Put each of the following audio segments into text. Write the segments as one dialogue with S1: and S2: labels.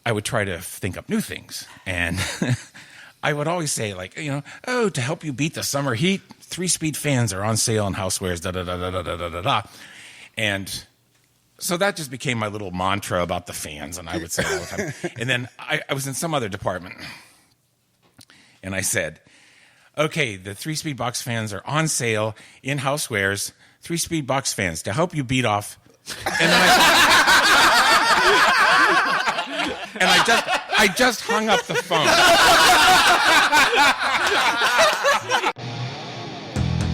S1: I would try to think up new things. And I would always say, like, to help you beat the summer heat, 3-speed fans are on sale in housewares, da-da-da-da-da-da-da-da. And so that just became my little mantra about the fans, and I would say it all the time. And then I was in some other department, and I said, okay, the 3-speed box fans are on sale in housewares, 3-speed box fans to help you beat off. And then I just hung up the phone.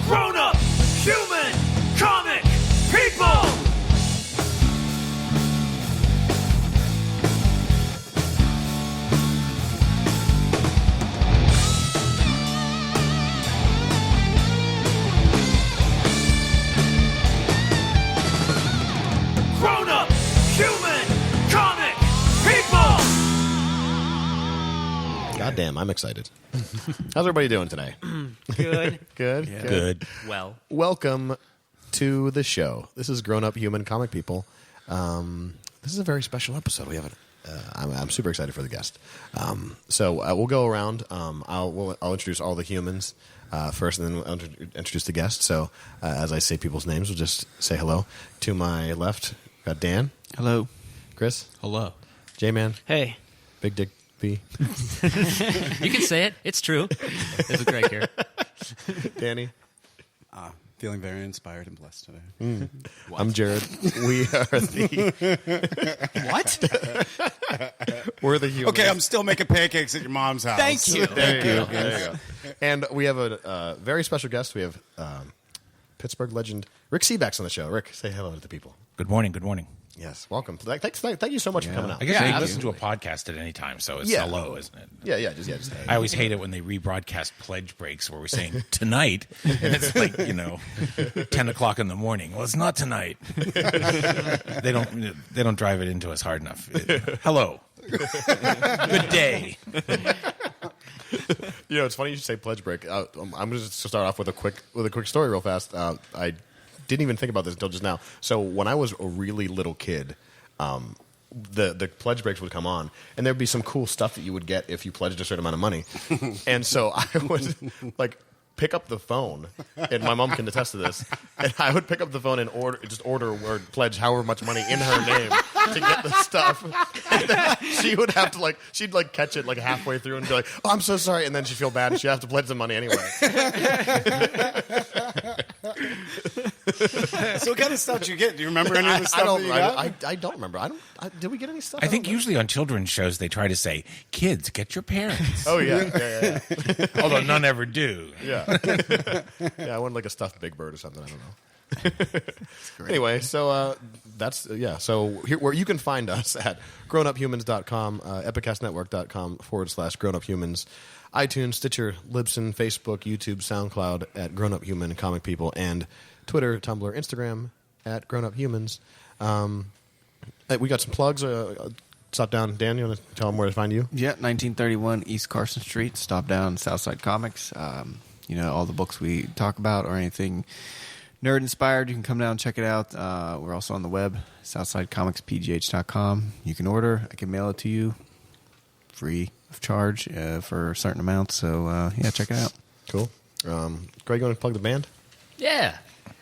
S2: Grown-up, human, comic, people! Grown-up, human, comic, people!
S3: Goddamn, I'm excited. How's everybody doing today?
S4: Good.
S3: Good?
S1: Yeah. Good.
S4: Well.
S3: Welcome to the show. This is Grown-Up Human Comic People. This is a very special episode. We have I'm super excited for the guest. So we'll go around. I'll introduce all the humans first, and then we'll introduce the guest. So as I say people's names, we'll just say hello. To my left, got Dan.
S5: Hello.
S3: Chris.
S5: Hello.
S3: J-Man.
S4: Hey.
S3: Big Dick B.
S4: You can say it. It's true. It's a great here.
S3: Danny.
S5: Feeling very inspired and blessed today.
S3: I'm Jared. We are the...
S5: What?
S3: We're the humans.
S5: Okay, I'm still making pancakes at your mom's house.
S4: Thank you.
S3: There you go. And we have a very special guest. We have Pittsburgh legend Rick Sebak's on the show. Rick, say hello to the people.
S1: Good morning. Good morning.
S3: Yes, welcome. Thank you so much for coming out.
S1: I guess you
S5: Yeah,
S1: listen to a podcast at any time, so it's
S3: Yeah.
S1: hello, isn't it?
S3: Yeah, just
S1: I always hate it when they rebroadcast pledge breaks where we're saying tonight, and it's like 10 o'clock in the morning. Well, it's not tonight. They don't drive it into us hard enough. Hello, good day.
S3: It's funny you should say pledge break. I'm just to start off with a quick story real fast. I didn't even think about this until just now. So when I was a really little kid, the pledge breaks would come on, and there'd be some cool stuff that you would get if you pledged a certain amount of money. And so I would pick up the phone, and my mom can attest to this. And I would pick up the phone and order or pledge however much money in her name to get the stuff. And then she would have to she'd catch it halfway through and be like, "Oh, I'm so sorry," and then she'd feel bad and she'd have to pledge the money anyway.
S5: So what kind of stuff did you get? Do you remember any of the stuff that you got?
S3: I don't remember. Did we get any stuff?
S1: I think usually on children's shows they try to say, "Kids, get your parents."
S3: Oh yeah.
S1: Although none ever do.
S3: Yeah. I wanted a stuffed Big Bird or something. I don't know. Anyway, so that's So here, where you can find us at grownuphumans.com, epicastnetwork.com/grownuphumans, iTunes, Stitcher, Libsyn, Facebook, YouTube, SoundCloud at Grownup Human Comic People, and Twitter, Tumblr, Instagram at grownuphumans. We got some plugs. Stop down, Dan. You want to tell them where to find you?
S6: Yeah, 1931 East Carson Street. Stop down, Southside Comics. All the books we talk about or anything nerd inspired, you can come down and check it out. We're also on the web, southsidecomicspgh.com. You can order. I can mail it to you free of charge for a certain amount. So, check it out.
S3: Cool. Greg, you want to plug the band?
S4: Yeah.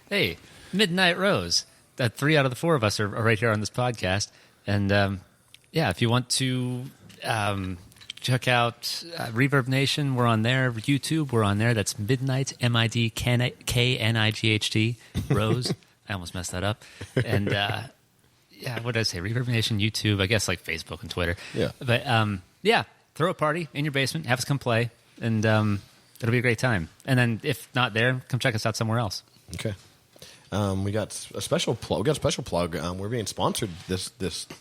S4: Hey, Midnight Rose. 3 out of the 4 of us are right here on this podcast. And, if you want to check out Reverb Nation, we're on there. YouTube, we're on there. That's Midnight, MIDKNIGHT, Rose. I almost messed that up. And, what did I say? Reverb Nation, YouTube, I guess Facebook and Twitter.
S3: Yeah.
S4: But, throw a party in your basement, have us come play, and it'll be a great time. And then if not there, come check us out somewhere else.
S3: Okay. We got a special plug. We're being sponsored this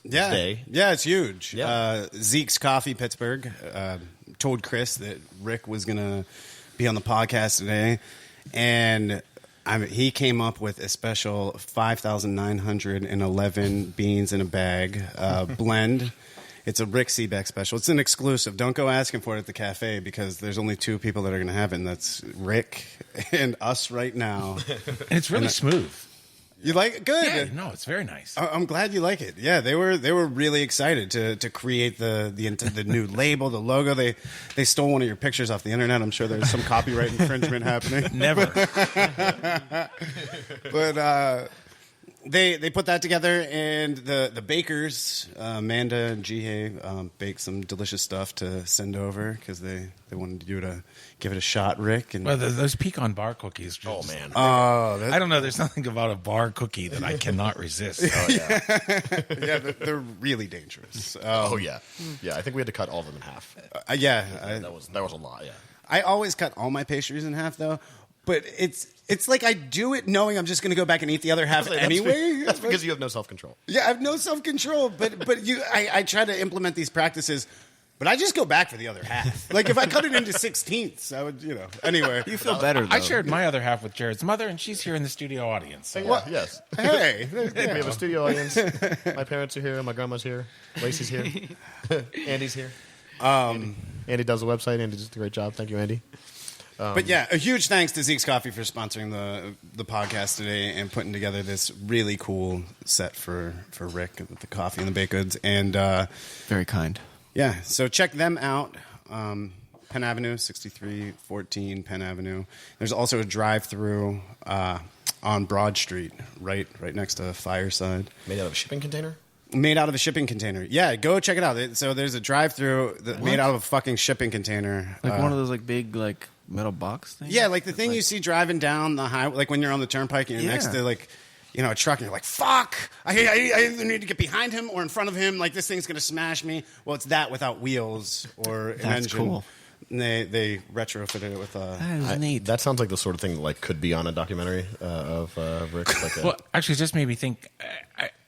S3: day.
S5: Yeah, it's huge.
S3: Yeah.
S5: Zeke's Coffee, Pittsburgh, told Chris that Rick was going to be on the podcast today, and he came up with a special 5,911 beans in a bag blend. It's a Rick Sebak special. It's an exclusive. Don't go asking for it at the cafe because there's only 2 people that are going to have it, and that's Rick and us right now.
S1: And it's really smooth.
S5: You like it? Good.
S1: Yeah, no, it's very nice.
S5: I'm glad you like it. Yeah, they were really excited to create the new label, the logo. They stole one of your pictures off the internet. I'm sure there's some copyright infringement happening.
S1: Never.
S5: But they put that together, and the bakers, Amanda and Jihei, baked some delicious stuff to send over because they wanted you to give it a shot, Rick. And
S1: Well, those pecan bar cookies.
S3: Oh man.
S1: I don't know. There's nothing about a bar cookie that I cannot resist.
S5: yeah, they're really dangerous.
S3: Oh yeah. Yeah. I think we had to cut all of them in half.
S5: Yeah,
S3: That was a lot. Yeah.
S5: I always cut all my pastries in half, though. But it's like I do it knowing I'm just going to go back and eat the other half anyway.
S3: That's because you have no self-control.
S5: Yeah, I have no self-control. But I try to implement these practices, but I just go back for the other half. Like if I cut it into 16ths, I would, Anyway.
S6: You feel better, though.
S1: I shared my other half with Jared's mother, and she's here in the studio audience. So.
S3: Yeah, yes.
S5: Hey.
S3: We have a studio audience. My parents are here. My grandma's here. Lacey's here. Andy's here. Andy does the website. Andy does a great job. Thank you, Andy.
S5: But yeah, a huge thanks to Zeke's Coffee for sponsoring the podcast today and putting together this really cool set for Rick with the coffee and the baked goods. And
S6: Very kind.
S5: yeah, so check them out. Penn Avenue, 6314 Penn Avenue. There's also a drive-through on Broad Street, right next to Fireside.
S3: Made out of a shipping container?
S5: Made out of a shipping container. Yeah, go check it out. So there's a drive-through made out of a fucking shipping container.
S6: Like one of those big metal box things?
S5: Yeah, like the thing you see driving down the highway, like when you're on the turnpike and you're next to a truck and you're like, fuck, I either need to get behind him or in front of him. Like this thing's going to smash me. Well, it's that without wheels or an
S6: That's
S5: engine.
S6: cool.
S5: And they retrofitted it with
S6: That is neat.
S3: That sounds like the sort of thing that could be on a documentary of Rick.
S1: Well, actually, it just made me think.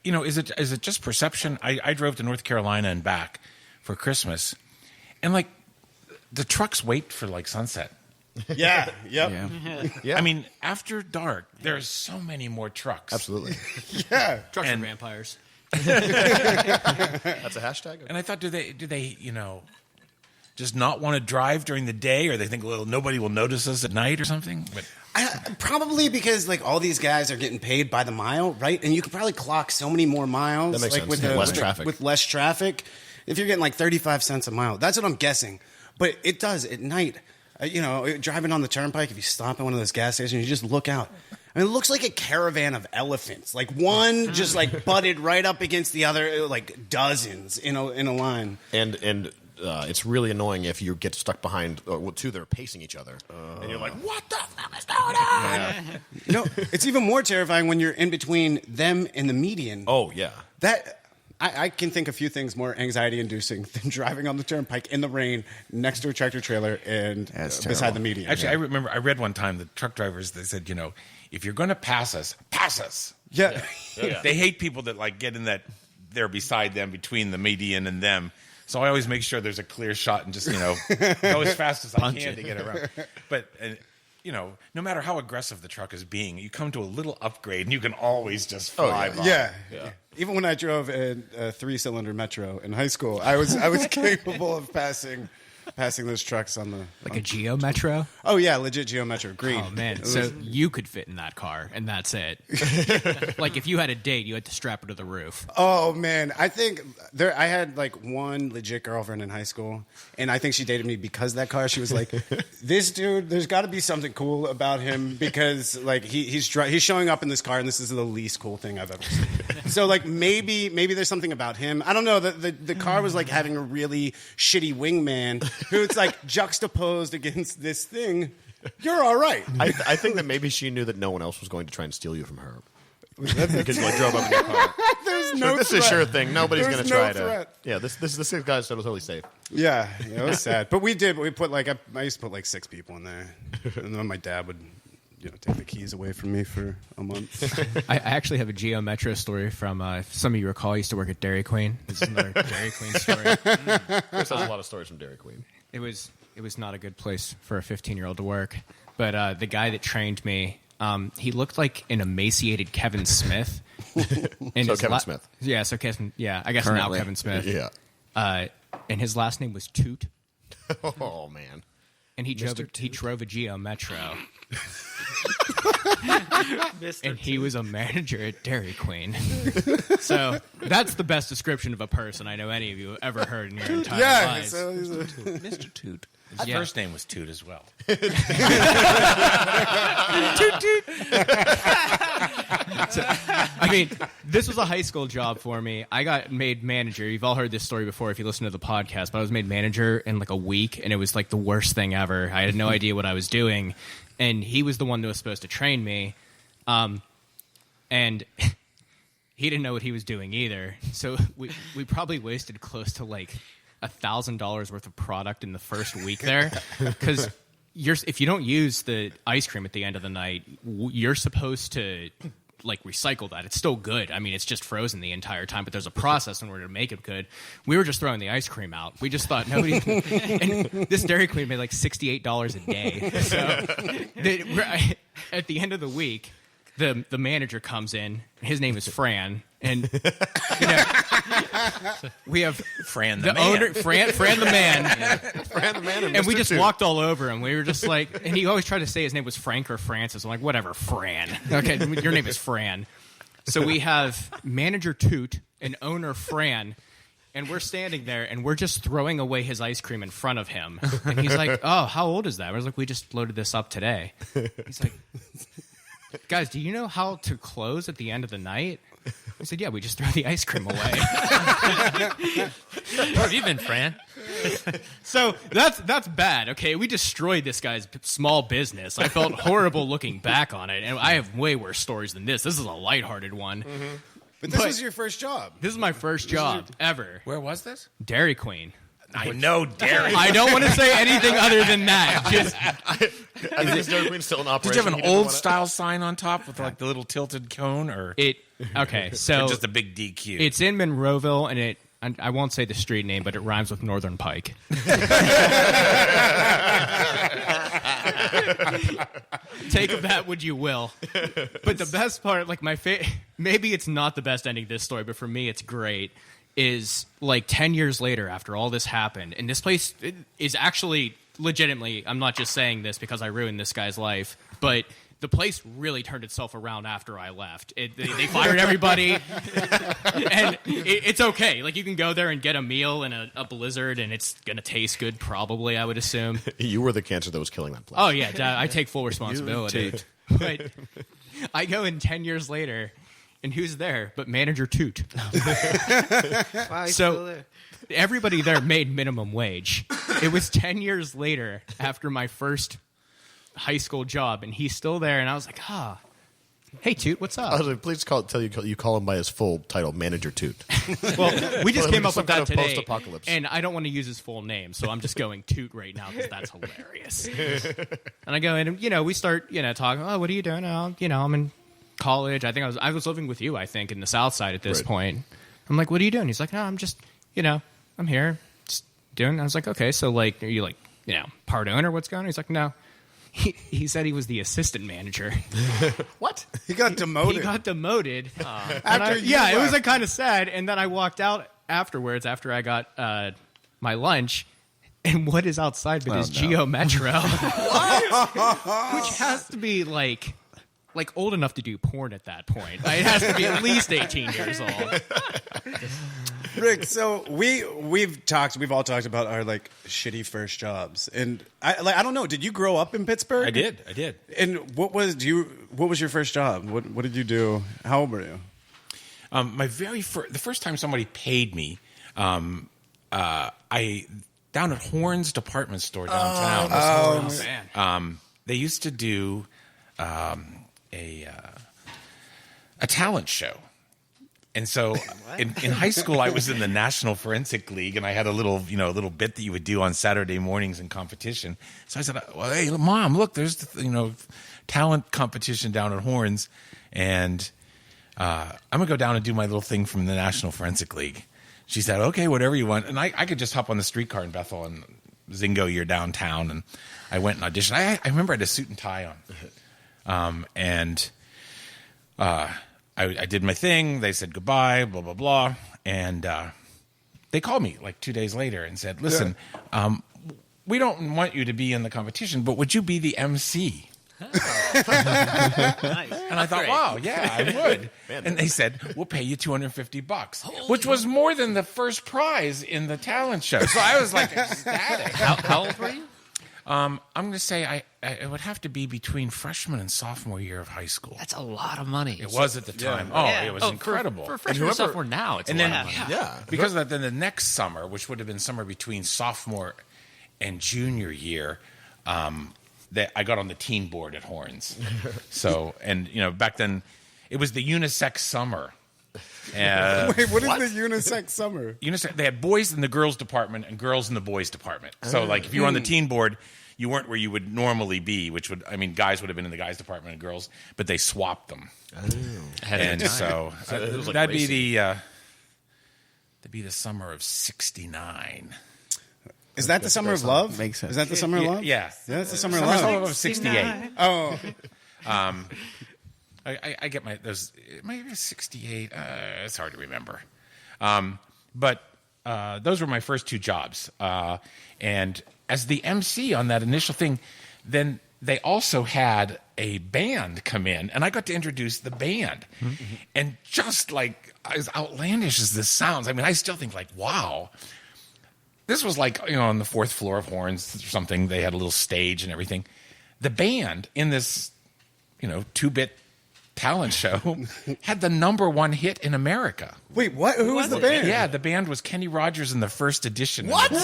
S1: Is it just perception? I drove to North Carolina and back for Christmas, and the trucks wait for sunset.
S5: Yeah, yep.
S6: Yeah.
S3: Yeah.
S1: I mean, after dark, there's so many more trucks.
S3: Absolutely.
S5: Yeah.
S7: Trucks
S1: And-
S7: are vampires.
S3: That's a hashtag?
S1: And I thought, do they just not want to drive during the day, or they think, well, nobody will notice us at night or something? But
S5: Probably because all these guys are getting paid by the mile, right? And you could probably clock so many more miles.
S3: That makes sense.
S5: With
S3: Yeah, less traffic.
S5: With less traffic, if you're getting 35 cents a mile, that's what I'm guessing. But it does at night. Driving on the turnpike, if you stop at one of those gas stations, you just look out. I mean, it looks like a caravan of elephants. One just butted right up against the other, dozens in a line.
S3: And it's really annoying if you get stuck behind two that are pacing each other. And you're like, what the fuck is going on?
S5: It's even more terrifying when you're in between them and the median.
S3: Oh, yeah.
S5: I can think a few things more anxiety-inducing than driving on the turnpike in the rain next to a tractor trailer and
S6: That's
S5: beside
S6: terrible.
S5: the median.
S1: actually, I remember I read one time the truck drivers, they said, if you're going to pass us, pass us.
S5: Yeah.
S1: They hate people that get in that they're beside them, between the median and them. So I always make sure there's a clear shot and just go as fast as I can to get around. But no matter how aggressive the truck is being, you come to a little upgrade and you can always just fly by.
S5: Yeah. Even when I drove a 3-cylinder Metro in high school, I was capable of passing those trucks on the
S7: Like a Geo Metro?
S5: Oh yeah, legit Geo Metro green.
S7: Oh, man. So you could fit in that car, and that's it. If you had a date, you had to strap her to the roof.
S5: Oh man, I think I had one legit girlfriend in high school, and I think she dated me because of that car. She was like, "This dude, there's got to be something cool about him because he's showing up in this car, and this is the least cool thing I've ever seen." So maybe there's something about him. I don't know. The car was having a really shitty wingman who's juxtaposed against this thing. You're all right.
S3: I think that maybe she knew that no one else was going to try and steal you from her. Because you drove up in your car.
S5: There's no
S3: This is a
S5: threat.
S3: sure thing. Nobody's going
S5: There's
S3: to
S5: no
S3: try to.
S5: threat.
S3: Yeah, this guy's totally safe.
S5: Yeah, it was sad. But we put I used to put 6 people in there. And then my dad would take the keys away from me for a month.
S7: I actually have a Geo Metro story from, if some of you recall, I used to work at Dairy Queen. This is another Dairy Queen story.
S3: Chris has a lot of stories from Dairy Queen.
S7: It was not a good place for a 15-year-old to work. But the guy that trained me, he looked like an emaciated Kevin Smith. And
S3: So
S7: his
S3: Kevin Smith.
S7: Yeah, so Kevin. Yeah, I guess
S6: Currently.
S7: now Kevin Smith.
S3: Yeah.
S7: And his last name was Toot.
S3: Oh man.
S7: And he drove a Geo Metro. and he was a manager at Dairy Queen. So that's the best description of a person I know any of you have ever heard in your entire lives.
S5: So he's a-
S6: Mr. Toot.
S1: His
S7: Yeah.
S1: first name was Toot as well.
S7: I mean, this was a high school job for me. I got made manager. You've all heard this story before if you listen to the podcast, but I was made manager in like a week, and it was like the worst thing ever. I had no idea what I was doing, and he was the one that was supposed to train me, and he didn't know what he was doing either. So we probably wasted close to like $1,000 worth of product in the first week there, because if you don't use the ice cream at the end of the night, you're supposed to like recycle that. It's still good. I mean, it's just frozen the entire time, but there's a process in order to make it good. We were just throwing the ice cream out. We just thought nobody. And this Dairy Queen made like $68 a day. So at the end of the week, the manager comes in. His name is Fran, and we have
S1: Fran
S7: the
S1: man.
S7: owner, Fran the man.
S3: Fran the man,
S7: And we
S3: Mr.
S7: just
S3: Toot.
S7: walked all over him. We were just like, and he always tried to say his name was Frank or Francis. I'm like, whatever, Fran. Okay, your name is Fran. So we have manager Toot and owner Fran, and we're standing there, and we're just throwing away his ice cream in front of him. And he's like, oh, how old is that? I was like, we just loaded this up today. He's like, guys, do you know how to close at the end of the night? I said, yeah, we just throw the ice cream away.
S4: Where have you been, Fran?
S7: So that's bad. Okay, we destroyed this guy's small business. I felt horrible looking back on it, and I have way worse stories than this. This is a lighthearted one.
S5: But this was your first job.
S7: This is my first job ever.
S1: Where was this?
S7: Dairy Queen.
S1: I know Dairy.
S7: I don't want to say anything other than that. Just
S3: I think this Dairy Queen's still in
S1: Did
S3: operation.
S1: you have
S3: He
S1: an
S3: didn't
S1: old
S3: wanna-
S1: style sign on top with like the little tilted cone, or
S7: it. Okay, so
S1: just a big DQ?
S7: it's in Monroeville, and I won't say the street name, but it rhymes with Northern Pike. Take of that what you will. But the best part, like maybe it's not the best ending to this story, but for me it's great, is like 10 years later after all this happened, and this place is actually legitimately, I'm not just saying this because I ruined this guy's life, but the place really turned itself around after I left. They fired everybody, and it's okay. Like, you can go there and get a meal and a Blizzard, and it's going to taste good, probably, I would assume.
S3: You were the cancer that was killing that place.
S7: Oh, yeah, I take full responsibility. But I go in 10 years later, and who's there but Manager Toot?
S6: Wow, he's
S7: So-
S6: still there.
S7: Everybody there made minimum wage. It was 10 years later after my first high school job, and he's still there, and I was like, hey, Toot, what's
S3: I
S7: up?
S3: was like, please you call him by his full title, Manager Toot.
S7: Well, we just
S3: Well,
S7: came up
S3: some
S7: with that
S3: kind of
S7: today,
S3: post-apocalypse.
S7: and I don't want to use his full name, so I'm just going Toot right now because that's hilarious. And I go in, and we start, talking. Oh, what are you doing? Oh, I'm in college. I think I was living with you. I think in the South Side at this
S3: Right.
S7: point. I'm like, what are you doing? He's like, no, I'm just, I'm here, just doing. I was like, okay, so like, are you like, part owner? What's going on? He's like, no. He said he was the assistant manager.
S3: What?
S5: He got demoted.
S7: He got demoted.
S5: After you
S7: it was
S5: left.
S7: like kind of sad. And then I walked out afterwards after I got my lunch. And what is outside but his Geo Metro, which has to be like old enough to do porn at that point. It has to be at least 18 years old.
S5: Rick, so we've all talked about our like shitty first jobs, and I don't know. Did you grow up in Pittsburgh?
S1: I did.
S5: And what was your first job? What did you do? How old were you?
S1: My the first time somebody paid me, I down at Horn's department store downtown.
S7: Man.
S1: They used to do a talent show. And so in high school, I was in the National Forensic League, and I had a little bit that you would do on Saturday mornings in competition. So I said, well, hey, Mom, look, there's the, talent competition down at Horns, and I'm going to go down and do my little thing from the National Forensic League. She said, okay, whatever you want. And I could just hop on the streetcar in Bethel and Zingo, you're downtown. And I went and auditioned. I remember I had a suit and tie on. I did my thing. They said goodbye, blah, blah, blah. And they called me like 2 days later and said, listen, we don't want you to be in the competition, but would you be the MC? And I thought, wow, yeah, I would. And they said, we'll pay you $250, which was more than the first prize in the talent show. So I was like ecstatic.
S4: How old were you?
S1: I'm going to say it would have to be between freshman and sophomore year of high school.
S4: That's a lot of money.
S1: It was at the time. Oh, it was incredible.
S4: For freshman and sophomore now, it's
S1: and
S4: a
S1: then,
S4: lot of money.
S3: Yeah.
S1: Because of that, then the next summer, which would have been summer between sophomore and junior year, that I got on the teen board at Horns. So, and back then, it was the unisex summer.
S5: Wait, what is the unisex summer?
S1: They had boys in the girls department and girls in the boys department. So, like, if you were on the teen board, you weren't where you would normally be, guys would have been in the guys department and girls, but they swapped them. And so that'd be the summer of '69.
S5: Is that the summer of love?
S6: Makes sense.
S5: Is that the summer of love?
S1: Yeah.
S5: That's the summer of
S1: Summer
S5: love.
S1: of '68.
S5: Oh,
S1: I get those. Maybe 68. It's hard to remember. But those were my first two jobs. And as the MC on that initial thing, then they also had a band come in, and I got to introduce the band. Mm-hmm. And just like as outlandish as this sounds, I mean, I still think like, wow. This was like, on the fourth floor of Horns or something. They had a little stage and everything. The band in this, 2-bit talent show had the #1 hit in America.
S5: wait, what? Who was the band?
S1: Yeah, the band was Kenny Rogers in the first edition.
S3: What?
S1: And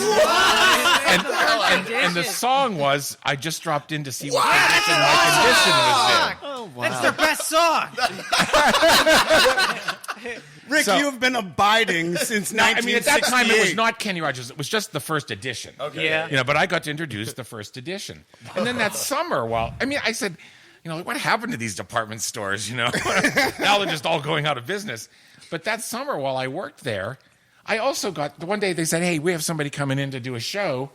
S1: the song was, I just dropped in to see what condition my condition was in.
S6: Oh, wow.
S7: That's their best song.
S5: Rick,
S1: So-
S5: you have been abiding since 1968.
S1: I mean, at that time, it was not Kenny Rogers. It was just the first edition.
S3: Okay.
S7: Yeah.
S1: But I got to introduce the first edition. And then that summer, I said, what happened to these department stores, Now they're just all going out of business. But that summer while I worked there, I also got, one day they said, hey, we have somebody coming in to do a show.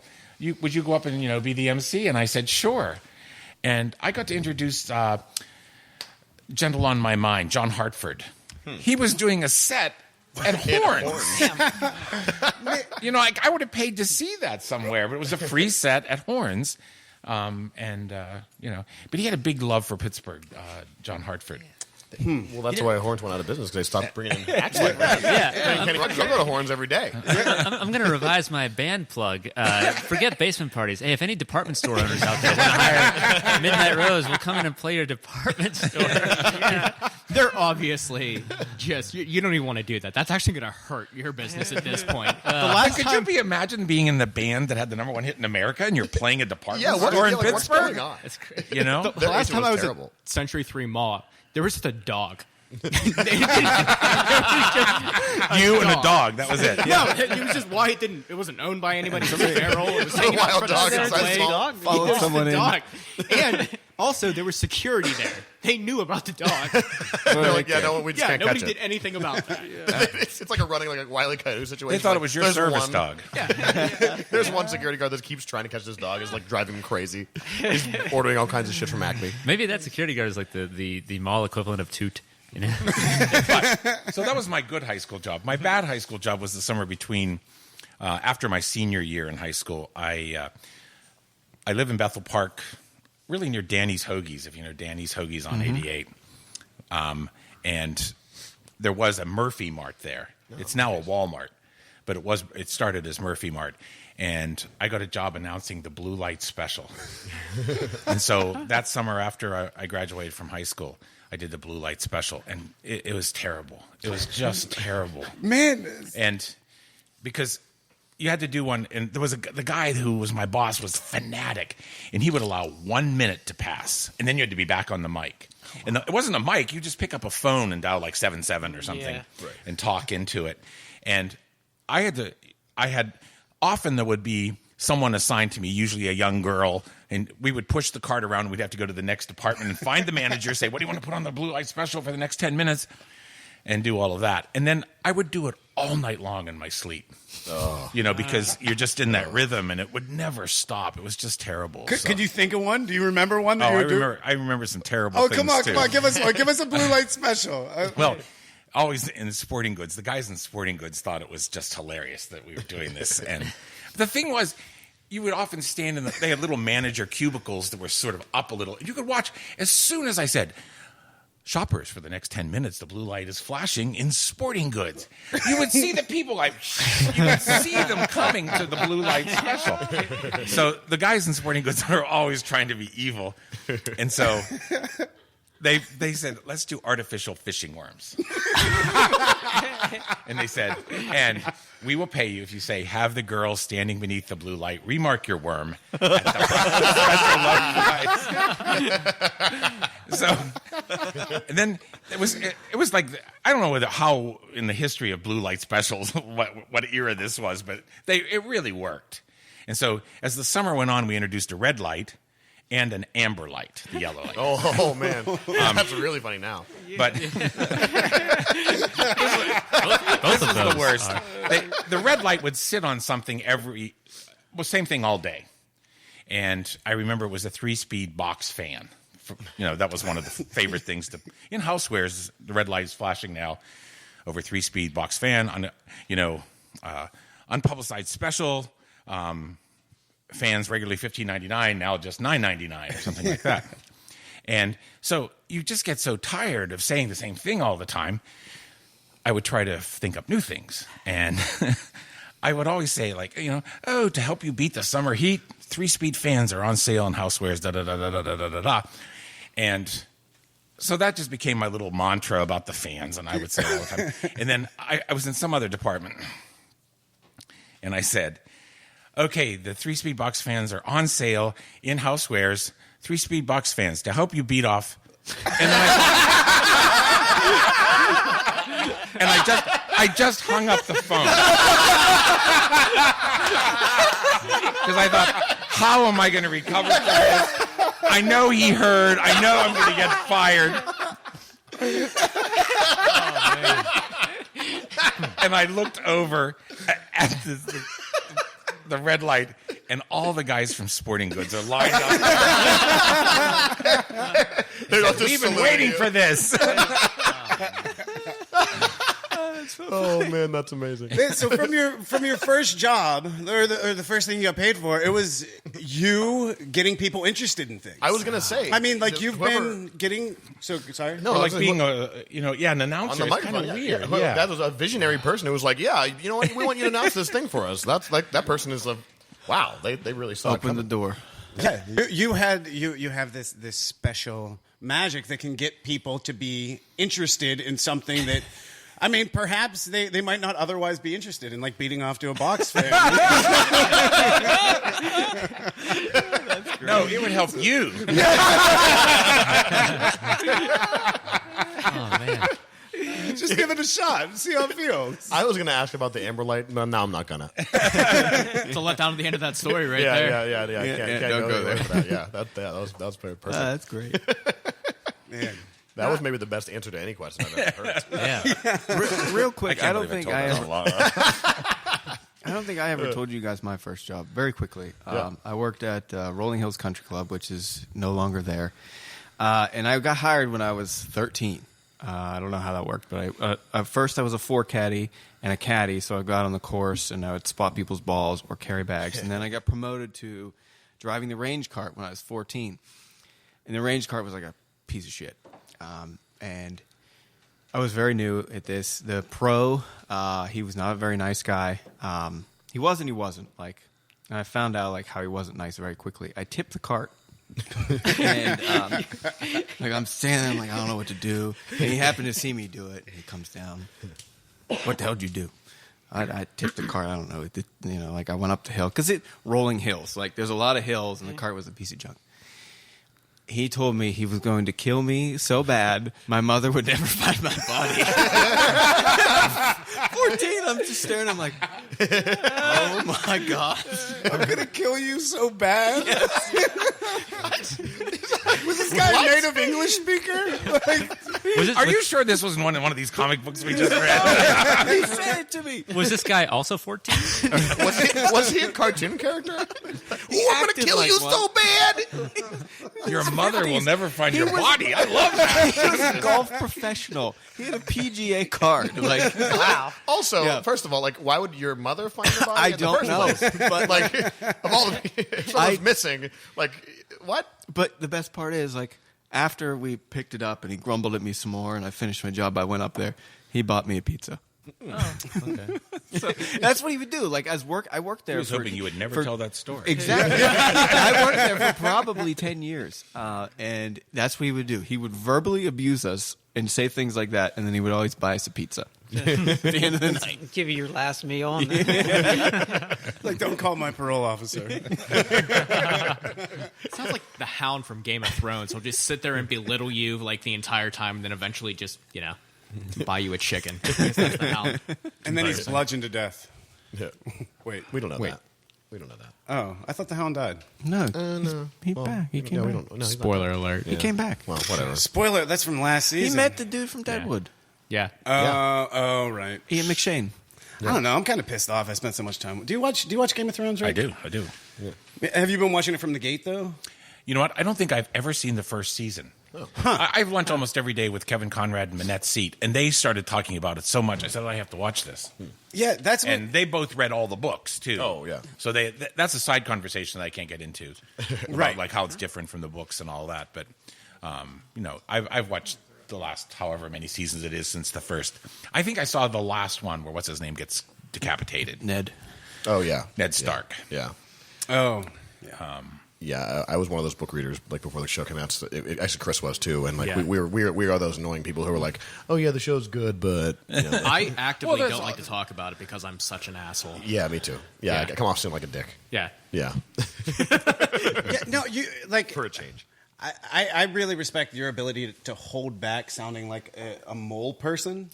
S1: Would you go up and, be the MC? And I said, sure. And I got to introduce Gentle on My Mind, John Hartford. He was doing a set at Horns. I would have paid to see that somewhere, but it was a free set at Horns. But he had a big love for Pittsburgh, John Hartford.
S3: Well, that's why Horns went out of business, because they stopped bringing in acts like that.
S4: Yeah.
S3: Kenny Rogers, I'll go to Horns every day.
S4: I'm going to revise my band plug. Forget basement parties. Hey, if any department store owners out there want to hire Midnight Rose, we'll come in and play your department store.
S7: They're obviously just you don't even want to do that. That's actually going to hurt your business at this point.
S1: Could you imagine being in the band that had the #1 hit in America and you're playing a department
S3: Yeah,
S1: store in
S3: what's
S1: Pittsburgh?
S3: going on?
S4: That's crazy.
S7: The last
S3: agent
S7: time I was
S3: terrible.
S7: at Century 3 Mall, there was just a dog.
S1: You and a dog. That was it.
S7: No, it was just why it didn't. It wasn't owned by anybody. It was feral. It was hanging out
S3: wild
S7: in front of
S3: dog
S7: the
S3: inside
S7: stairway.
S3: small-
S6: Followed
S7: It was
S6: someone
S7: the
S6: in.
S7: dog. And also, there was security there. They knew about the dog.
S3: They're like, we just
S7: Yeah,
S3: can't
S7: nobody
S3: catch
S7: did
S3: it.
S7: anything about that.
S3: It's like a running like a Wile E. Coyote situation.
S1: They thought it was your
S3: There's
S1: service
S3: one-
S1: dog.
S3: There's one security guard that keeps trying to catch this dog. Is like driving him crazy. He's ordering all kinds of shit from Acme.
S4: Maybe that security guard is like the mall equivalent of Toot.
S1: So that was my good high school job. My bad high school job was the summer between, after my senior year in high school. I live in Bethel Park, really near Danny's Hoagies, if you know Danny's Hoagies on 88. And there was a Murphy Mart there. It's now a Walmart, but it started as Murphy Mart. And I got a job announcing the Blue Light Special. And so that summer after I graduated from high school, I did the Blue Light Special, and it was terrible. It was just terrible.
S5: Man,
S1: And because you had to do one, and there was the guy who was my boss was fanatic, and he would allow 1 minute to pass, and then you had to be back on the mic. And it wasn't a mic; you just pick up a phone and dial like 77 or something, and talk into it. And I had often there would be someone assigned to me, usually a young girl, and we would push the cart around, and we'd have to go to the next department and find the manager, say, what do you want to put on the Blue Light Special for the next 10 minutes? And do all of that. And then I would do it all night long in my sleep. Because you're just in that rhythm, and it would never stop. It was just terrible.
S5: could you think of one? Do you remember one that
S1: Oh,
S5: you were doing?
S1: I remember some terrible
S5: Oh,
S1: things,
S5: come on,
S1: too.
S5: give us one. Give us a Blue Light Special.
S1: Well, always in sporting goods, the guys in sporting goods thought it was just hilarious that we were doing this. And the thing was, you would often stand they had little manager cubicles that were sort of up a little. And you could watch as soon as I said, shoppers, for the next 10 minutes, the blue light is flashing in sporting goods. You would see the people you would see them coming to the blue light special. So the guys in sporting goods are always trying to be evil. And so they said, let's do artificial fishing worms. And they said, and we will pay you if you say, have the girl standing beneath the blue light remark your worm at the special low price. So, and then it was like, I don't know how in the history of blue light specials, what era this was, but it really worked. And so as the summer went on, we introduced a red light and an amber light, the yellow light.
S3: Oh man, that's really funny now.
S1: But this is the worst. The red light would sit on something same thing all day. And I remember it was a 3-speed box fan. That was one of the favorite things in housewares. The red light is flashing now over 3-speed box fan on unpublicized special. Fans regularly $15.99, now just $9.99 or something like that. And so you just get so tired of saying the same thing all the time. I would try to think up new things. And I would always say, to help you beat the summer heat, 3-speed fans are on sale in housewares, da-da-da-da-da-da-da-da. And so that just became my little mantra about the fans, and I would say it all the time. And then I was in some other department, and I said, okay, the 3-speed box fans are on sale in housewares, 3-speed box fans to help you beat off. And then I just hung up the phone. Because I thought, how am I going to recover from this? I know he heard. I know I'm going to get fired. And I looked over at the red light, and all the guys from sporting goods are lined up. We've been waiting for this.
S3: Oh man, that's amazing.
S5: So from your first job, or the first thing you got paid for, it was you getting people interested in things.
S3: I was gonna say.
S5: I mean, you've been getting. So sorry.
S3: No,
S1: Or being an announcer.
S3: on the
S1: It's kind
S3: microphone.
S1: of weird.
S3: Yeah. That was a visionary person who was like, "Yeah, you know what? We want you to announce this thing for us." That's that person is wow. They really saw it
S6: Open the
S3: coming.
S6: door.
S5: Yeah, you have this special magic that can get people to be interested in something that. I mean, perhaps they might not otherwise be interested in, beating off to a box fan.
S1: No, it would help you.
S4: Oh man.
S5: Just give it a shot. See how it feels.
S3: I was gonna ask about the amber light. No, I'm not gonna.
S7: It's a letdown at the end of that story right there.
S3: Yeah. Can't
S6: don't go
S3: there.
S6: there.
S3: For that. Yeah, that was perfect.
S6: That's great.
S5: Man.
S3: That was maybe the best answer to any question I've ever heard.
S4: Yeah.
S6: Real quick, I don't think I ever
S3: Yeah.
S6: told you guys my first job. Very quickly, I worked at Rolling Hills Country Club, which is no longer there, and I got hired when I was 13. I don't know how that worked, but at first I was a 4 caddy and a caddy, so I got on the course and I would spot people's balls or carry bags, and then I got promoted to driving the range cart when I was 14, and the range cart was like a piece of shit. And I was very new at this. The pro, he was not a very nice guy. He wasn't. And I found out how he wasn't nice very quickly. I tipped the cart, and I'm standing there, I don't know what to do. And he happened to see me do it, and he comes down. What the hell did you do? I tipped the cart. I don't know. I went up the hill because rolling hills. There's a lot of hills, and the cart was a piece of junk. He told me he was going to kill me so bad my mother would never find my body. 14, I'm just staring. I'm like, oh my God.
S5: I'm going to kill you so bad. Was this guy a native English speaker?
S1: Are you sure this wasn't one of these comic books we just read?
S6: He said it to me.
S4: Was this guy also 14?
S3: Was he a cartoon character? I'm gonna
S6: acted
S3: kill
S6: like
S3: you
S6: one.
S3: so bad.
S1: Your mother will never find your body. I love that.
S6: He was a golf professional. He had a PGA card. Like, wow.
S3: Also,
S6: Yeah.
S3: first of all, like, why would your mother find your body?
S6: I
S3: in the
S6: don't
S3: first
S6: know.
S3: place? But like, of all the if someone's missing, like, what?
S6: But the best part is, like, after we picked it up and he grumbled at me some more and I finished my job, I went up there. He bought me a pizza.
S4: Oh, okay.
S6: So that's what he would do. Like, I worked there.
S1: I was hoping you would never tell that story.
S6: Exactly. I worked there for probably 10 years. And that's what he would do. He would verbally abuse us and say things like that, and then he would always buy us a pizza at the end of the night.
S8: Give you your last meal.
S5: Like, don't call my parole officer.
S7: Sounds like the Hound from Game of Thrones. He'll just sit there and belittle you like the entire time, and then eventually just buy you a chicken. I guess that's the Hound.
S5: And then he's bludgeoned to death.
S3: Yeah.
S5: Wait.
S3: We don't know that. We don't know that.
S5: Oh, I thought the Hound died.
S6: No.
S3: No.
S6: He's back. He came back.
S3: No, he's not
S7: Spoiler
S3: dead.
S7: alert.
S6: He came back.
S3: Well, whatever.
S5: Spoiler, that's from last
S6: He
S5: season.
S6: met the dude from Deadwood.
S7: Yeah.
S5: Oh, right.
S6: Ian McShane.
S5: I don't know. I'm kind of pissed off. I spent so much time. Do you watch Game of Thrones, right?
S1: I do.
S5: Have you been watching it from the gate, though?
S1: You know what? I don't think I've ever seen the first season. I've lunch almost every day with Kevin Conrad and Manette Seat, and they started talking about it so much. I said, I have to watch this.
S5: Yeah, that's what...
S1: And they both read all the books, too.
S3: Oh, yeah.
S1: So that's a side conversation that I can't get into. About,
S5: Right.
S1: like how it's different from the books and all that. But, I've watched the last however many seasons it is since the first. I think I saw the last one where what's-his-name gets decapitated.
S6: Ned.
S3: Oh, yeah.
S1: Ned Stark.
S3: Yeah.
S5: Oh,
S3: Yeah, I was one of those book readers like before the show came out. Actually, Chris was too, and like
S7: Yeah.
S3: we are those annoying people who are like, "Oh yeah, the show's good, but
S7: I actively
S1: Well,
S7: don't like to talk about it because I'm such an asshole.
S3: yeah, me too. Yeah,
S7: Yeah.
S3: I come off soon like a dick.
S7: Yeah.
S3: Yeah,
S5: yeah, no, you like
S3: for a change.
S5: I really respect your ability to hold back sounding like a mole person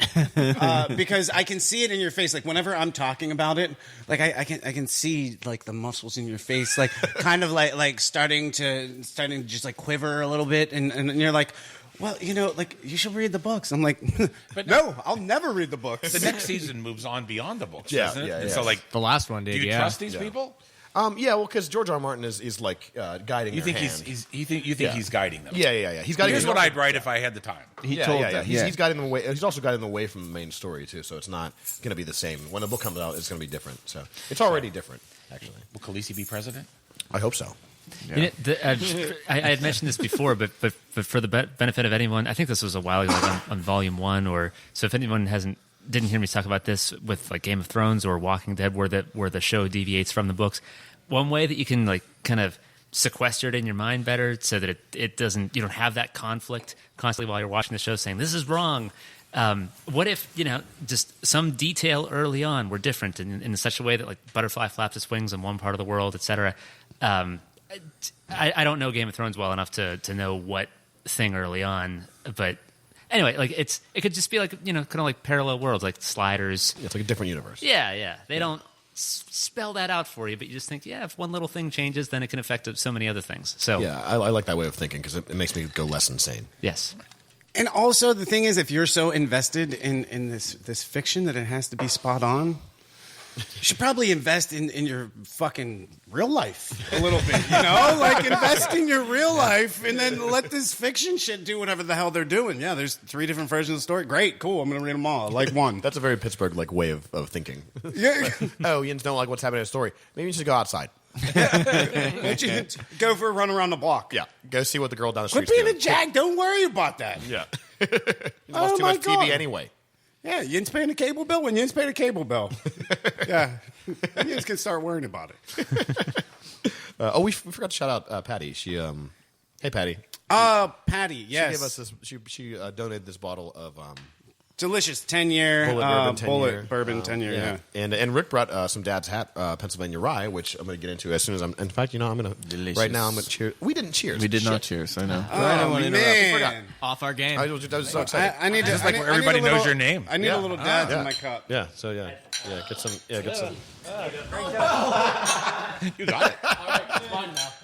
S5: because I can see it in your face. Like whenever I'm talking about it, like I can see like the muscles in your face, like kind of like starting to just like quiver a little bit, and you're like, well, like you should read the books. I'm like, but no, I'll never read the books.
S1: The next season moves on beyond the books,
S3: Yeah,
S1: doesn't it?
S3: yeah,
S1: And
S3: yeah.
S1: so, like,
S7: The last one did,
S1: do you
S7: yeah.
S1: trust these people?
S3: Yeah, well, because George R. R. Martin is like guiding.
S1: You
S3: their
S1: think
S3: hand.
S1: you think
S3: Yeah.
S1: he's guiding them?
S3: Yeah. He's guiding.
S1: Here's what I'd write if I had the time.
S6: He
S3: Yeah,
S6: told
S3: yeah.
S6: them.
S3: He's guiding them away. He's also guiding them away from the main story too. So it's not going to be the same. When the book comes out, it's going to be different. So it's already different, actually.
S1: Will Khaleesi be president?
S3: I hope so.
S4: I had mentioned this before, but for the benefit of anyone, I think this was a while ago, like on Volume 1, or so if anyone didn't hear me talk about this with like Game of Thrones or Walking Dead, where the show deviates from the books, one way that you can like kind of sequester it in your mind better so that it doesn't, you don't have that conflict constantly while you're watching the show saying this is wrong. What if just some detail early on were different in such a way that like butterfly flaps its wings in one part of the world, etc. I don't know Game of Thrones well enough to know what thing early on, but anyway, like it could just be like kind of like parallel worlds, like sliders.
S3: It's like a different universe.
S4: Yeah. They don't spell that out for you, but you just think, if one little thing changes, then it can affect so many other things. So
S3: Yeah, I like that way of thinking because it makes me go less insane.
S4: yes.
S5: And also, the thing is, if you're so invested in this fiction that it has to be spot on, you should probably invest in your fucking real life a little bit, Like, invest in your real life and then let this fiction shit do whatever the hell they're doing. Yeah, there's 3 different versions of the story. Great, cool, I'm going to read them all. I like one.
S3: That's a very Pittsburgh like way of thinking.
S5: Yeah.
S3: Oh, you don't like what's happening in a story. Maybe you should go outside.
S5: Go for a run around the block.
S3: Yeah, go see what the girl down the
S5: Quit
S3: street's
S5: being
S3: doing.
S5: a jag. Don't worry about that.
S3: Yeah, you watch too
S5: my
S3: much TV
S5: God.
S3: anyway.
S5: Yeah, you ain't paying the cable bill when you ain't paying the cable bill. Yeah. You just can start worrying about it.
S3: We forgot to shout out Patty. She, hey Patty.
S5: Patty, yes.
S3: She gave us this. She donated this bottle of
S5: Delicious 10-year
S3: Bullet Bourbon 10-year.
S5: Bourbon 10-year, yeah.
S3: And Rick brought some Dad's Hat Pennsylvania Rye, which I'm going to get into as soon as I'm. In fact, I'm going to
S6: Delicious.
S3: right now. I'm going to cheers. We didn't cheers.
S6: We did not
S3: Shit.
S6: cheers, I know.
S5: Man.
S7: Off our game.
S3: I was so excited.
S5: I need to,
S1: Just like
S5: I need-
S1: where
S5: I need
S1: everybody
S5: a little-
S1: knows your name.
S5: I need
S3: Yeah.
S5: a little dad's
S3: Yeah.
S5: in my cup.
S3: Yeah. So yeah. Get some. Yeah. Get some.
S1: You got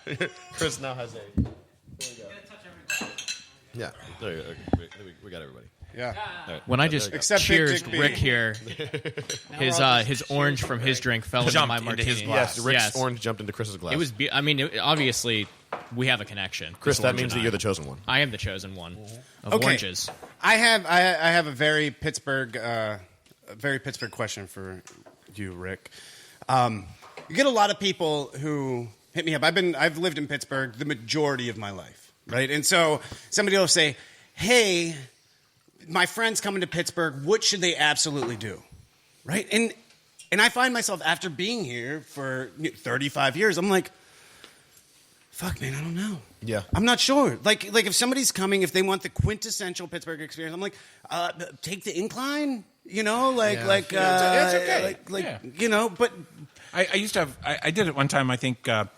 S1: it.
S3: Chris now has a. Yeah. There you go. Okay. We got everybody.
S5: Yeah.
S7: When I just
S5: Except Big
S7: cheers
S5: Dick B.
S7: Rick here, his orange from his drink fell into
S1: Jumped
S7: my
S1: into
S7: martini.
S1: his glass.
S3: Yes, Rick's orange jumped into Chris's glass.
S7: It was. Obviously, we have a connection.
S3: Chris,
S7: This
S3: that
S7: orange
S3: means
S7: and
S3: that you're the chosen one.
S7: I am the chosen one of
S5: Okay.
S7: oranges.
S5: I have a very Pittsburgh question for you, Rick. You get a lot of people who hit me up. I've lived in Pittsburgh the majority of my life, right? And so somebody will say, "Hey, my friend's coming to Pittsburgh. What should they absolutely do?" Right? And I find myself after being here for 35 years, I'm like, fuck, man, I don't know.
S3: Yeah.
S5: I'm not sure. Like if somebody's coming, if they want the quintessential Pittsburgh experience, I'm like, take the incline,
S1: It's okay. Yeah.
S5: But
S1: I used to have. I did it one time. I think the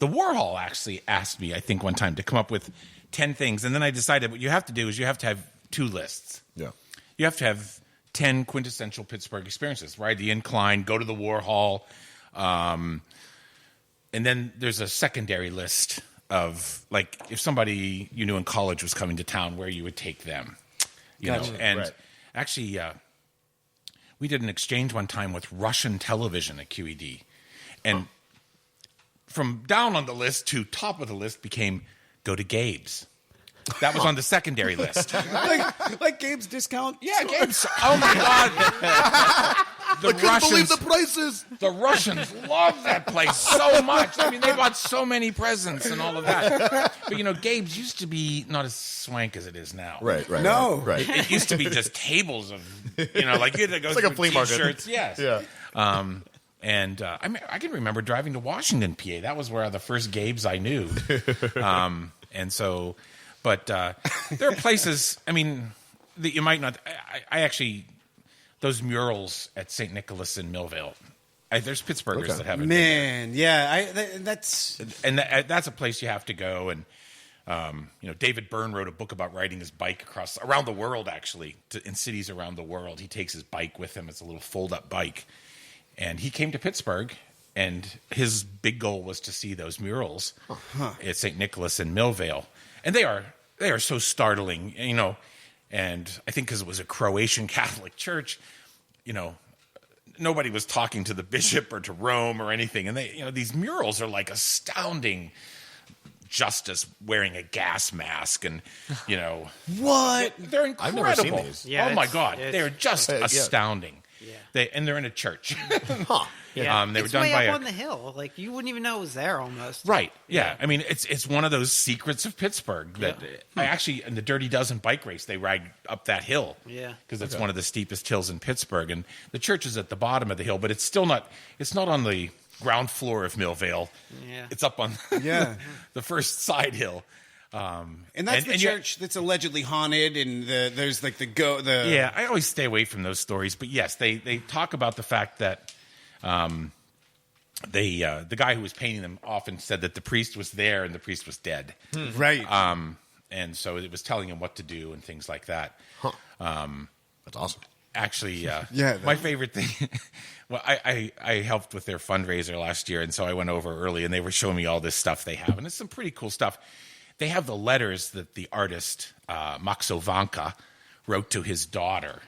S1: Warhol actually asked me. I think one time to come up with 10 things, and then I decided what you have to do is you have to have 2 lists.
S3: Yeah.
S1: You have to have 10 quintessential Pittsburgh experiences. Ride the incline, go to the Warhol, and then there's a secondary list of like if somebody you knew in college was coming to town, where you would take them. You know, and
S3: Right.
S1: actually. We did an exchange one time with Russian television at QED. And from down on the list to top of the list became go to Gabe's. That was on the secondary list.
S5: like Gabe's discount.
S1: Yeah, Gabe's. Oh, my God. The Russians,
S3: prices.
S1: the Russians love that place so much. I mean, they bought so many presents and all of that. But, Gabe's used to be not as swank as it is now.
S3: Right.
S5: No.
S3: Right.
S1: It used to be just tables of, like you had to go
S3: It's like a
S1: through
S3: flea market.
S1: T-shirts. Yes.
S3: Yeah.
S1: And I can remember driving to Washington, PA. That was where the first Gabe's I knew. And so, but there are places, I mean, that you might not. I actually, those murals at St. Nicholas in Millvale, there's Pittsburghers that haven't been there.
S5: Man, yeah, that's
S1: And that's a place you have to go. And, David Byrne wrote a book about riding his bike around the world, actually, in cities around the world. He takes his bike with him. It's a little fold-up bike. And he came to Pittsburgh, and his big goal was to see those murals at St. Nicholas in Millvale. And they are so startling, and I think because it was a Croatian Catholic church, nobody was talking to the bishop or to Rome or anything. And these murals are like astounding. Justice wearing a gas mask, and
S5: what
S1: they're incredible.
S3: I've never seen these.
S8: Yeah,
S1: oh my
S8: it's-
S1: God,
S8: it's-
S1: they're just
S3: yeah.
S1: astounding.
S8: Yeah.
S1: They're in a church.
S3: Huh.
S8: Yeah.
S1: They were
S8: It's
S1: done
S8: way
S1: by
S8: up
S1: a-
S8: on the hill. Like you wouldn't even know it was there almost.
S1: Right. Yeah. I mean, it's one of those secrets of Pittsburgh that I actually, in the Dirty Dozen bike race, they ride up that hill.
S8: Yeah.
S1: Because it's one of the steepest hills in Pittsburgh. And the church is at the bottom of the hill, but it's still not, it's not on the ground floor of Millvale.
S8: Yeah.
S1: It's up on
S5: Yeah.
S1: the first side hill.
S5: And that's the
S1: you-
S5: church that's allegedly haunted, and there's like the
S1: Yeah, I always stay away from those stories, but yes, they talk about the fact that the guy who was painting them often said that the priest was there and the priest was dead,
S5: right.
S1: and so it was telling him what to do and things like that.
S3: That's awesome.
S1: Actually,
S5: Yeah,
S1: my favorite thing. Well, I helped with their fundraiser last year, and so I went over early, and they were showing me all this stuff they have, and it's some pretty cool stuff. They have the letters that the artist Maxo Vanka wrote to his daughter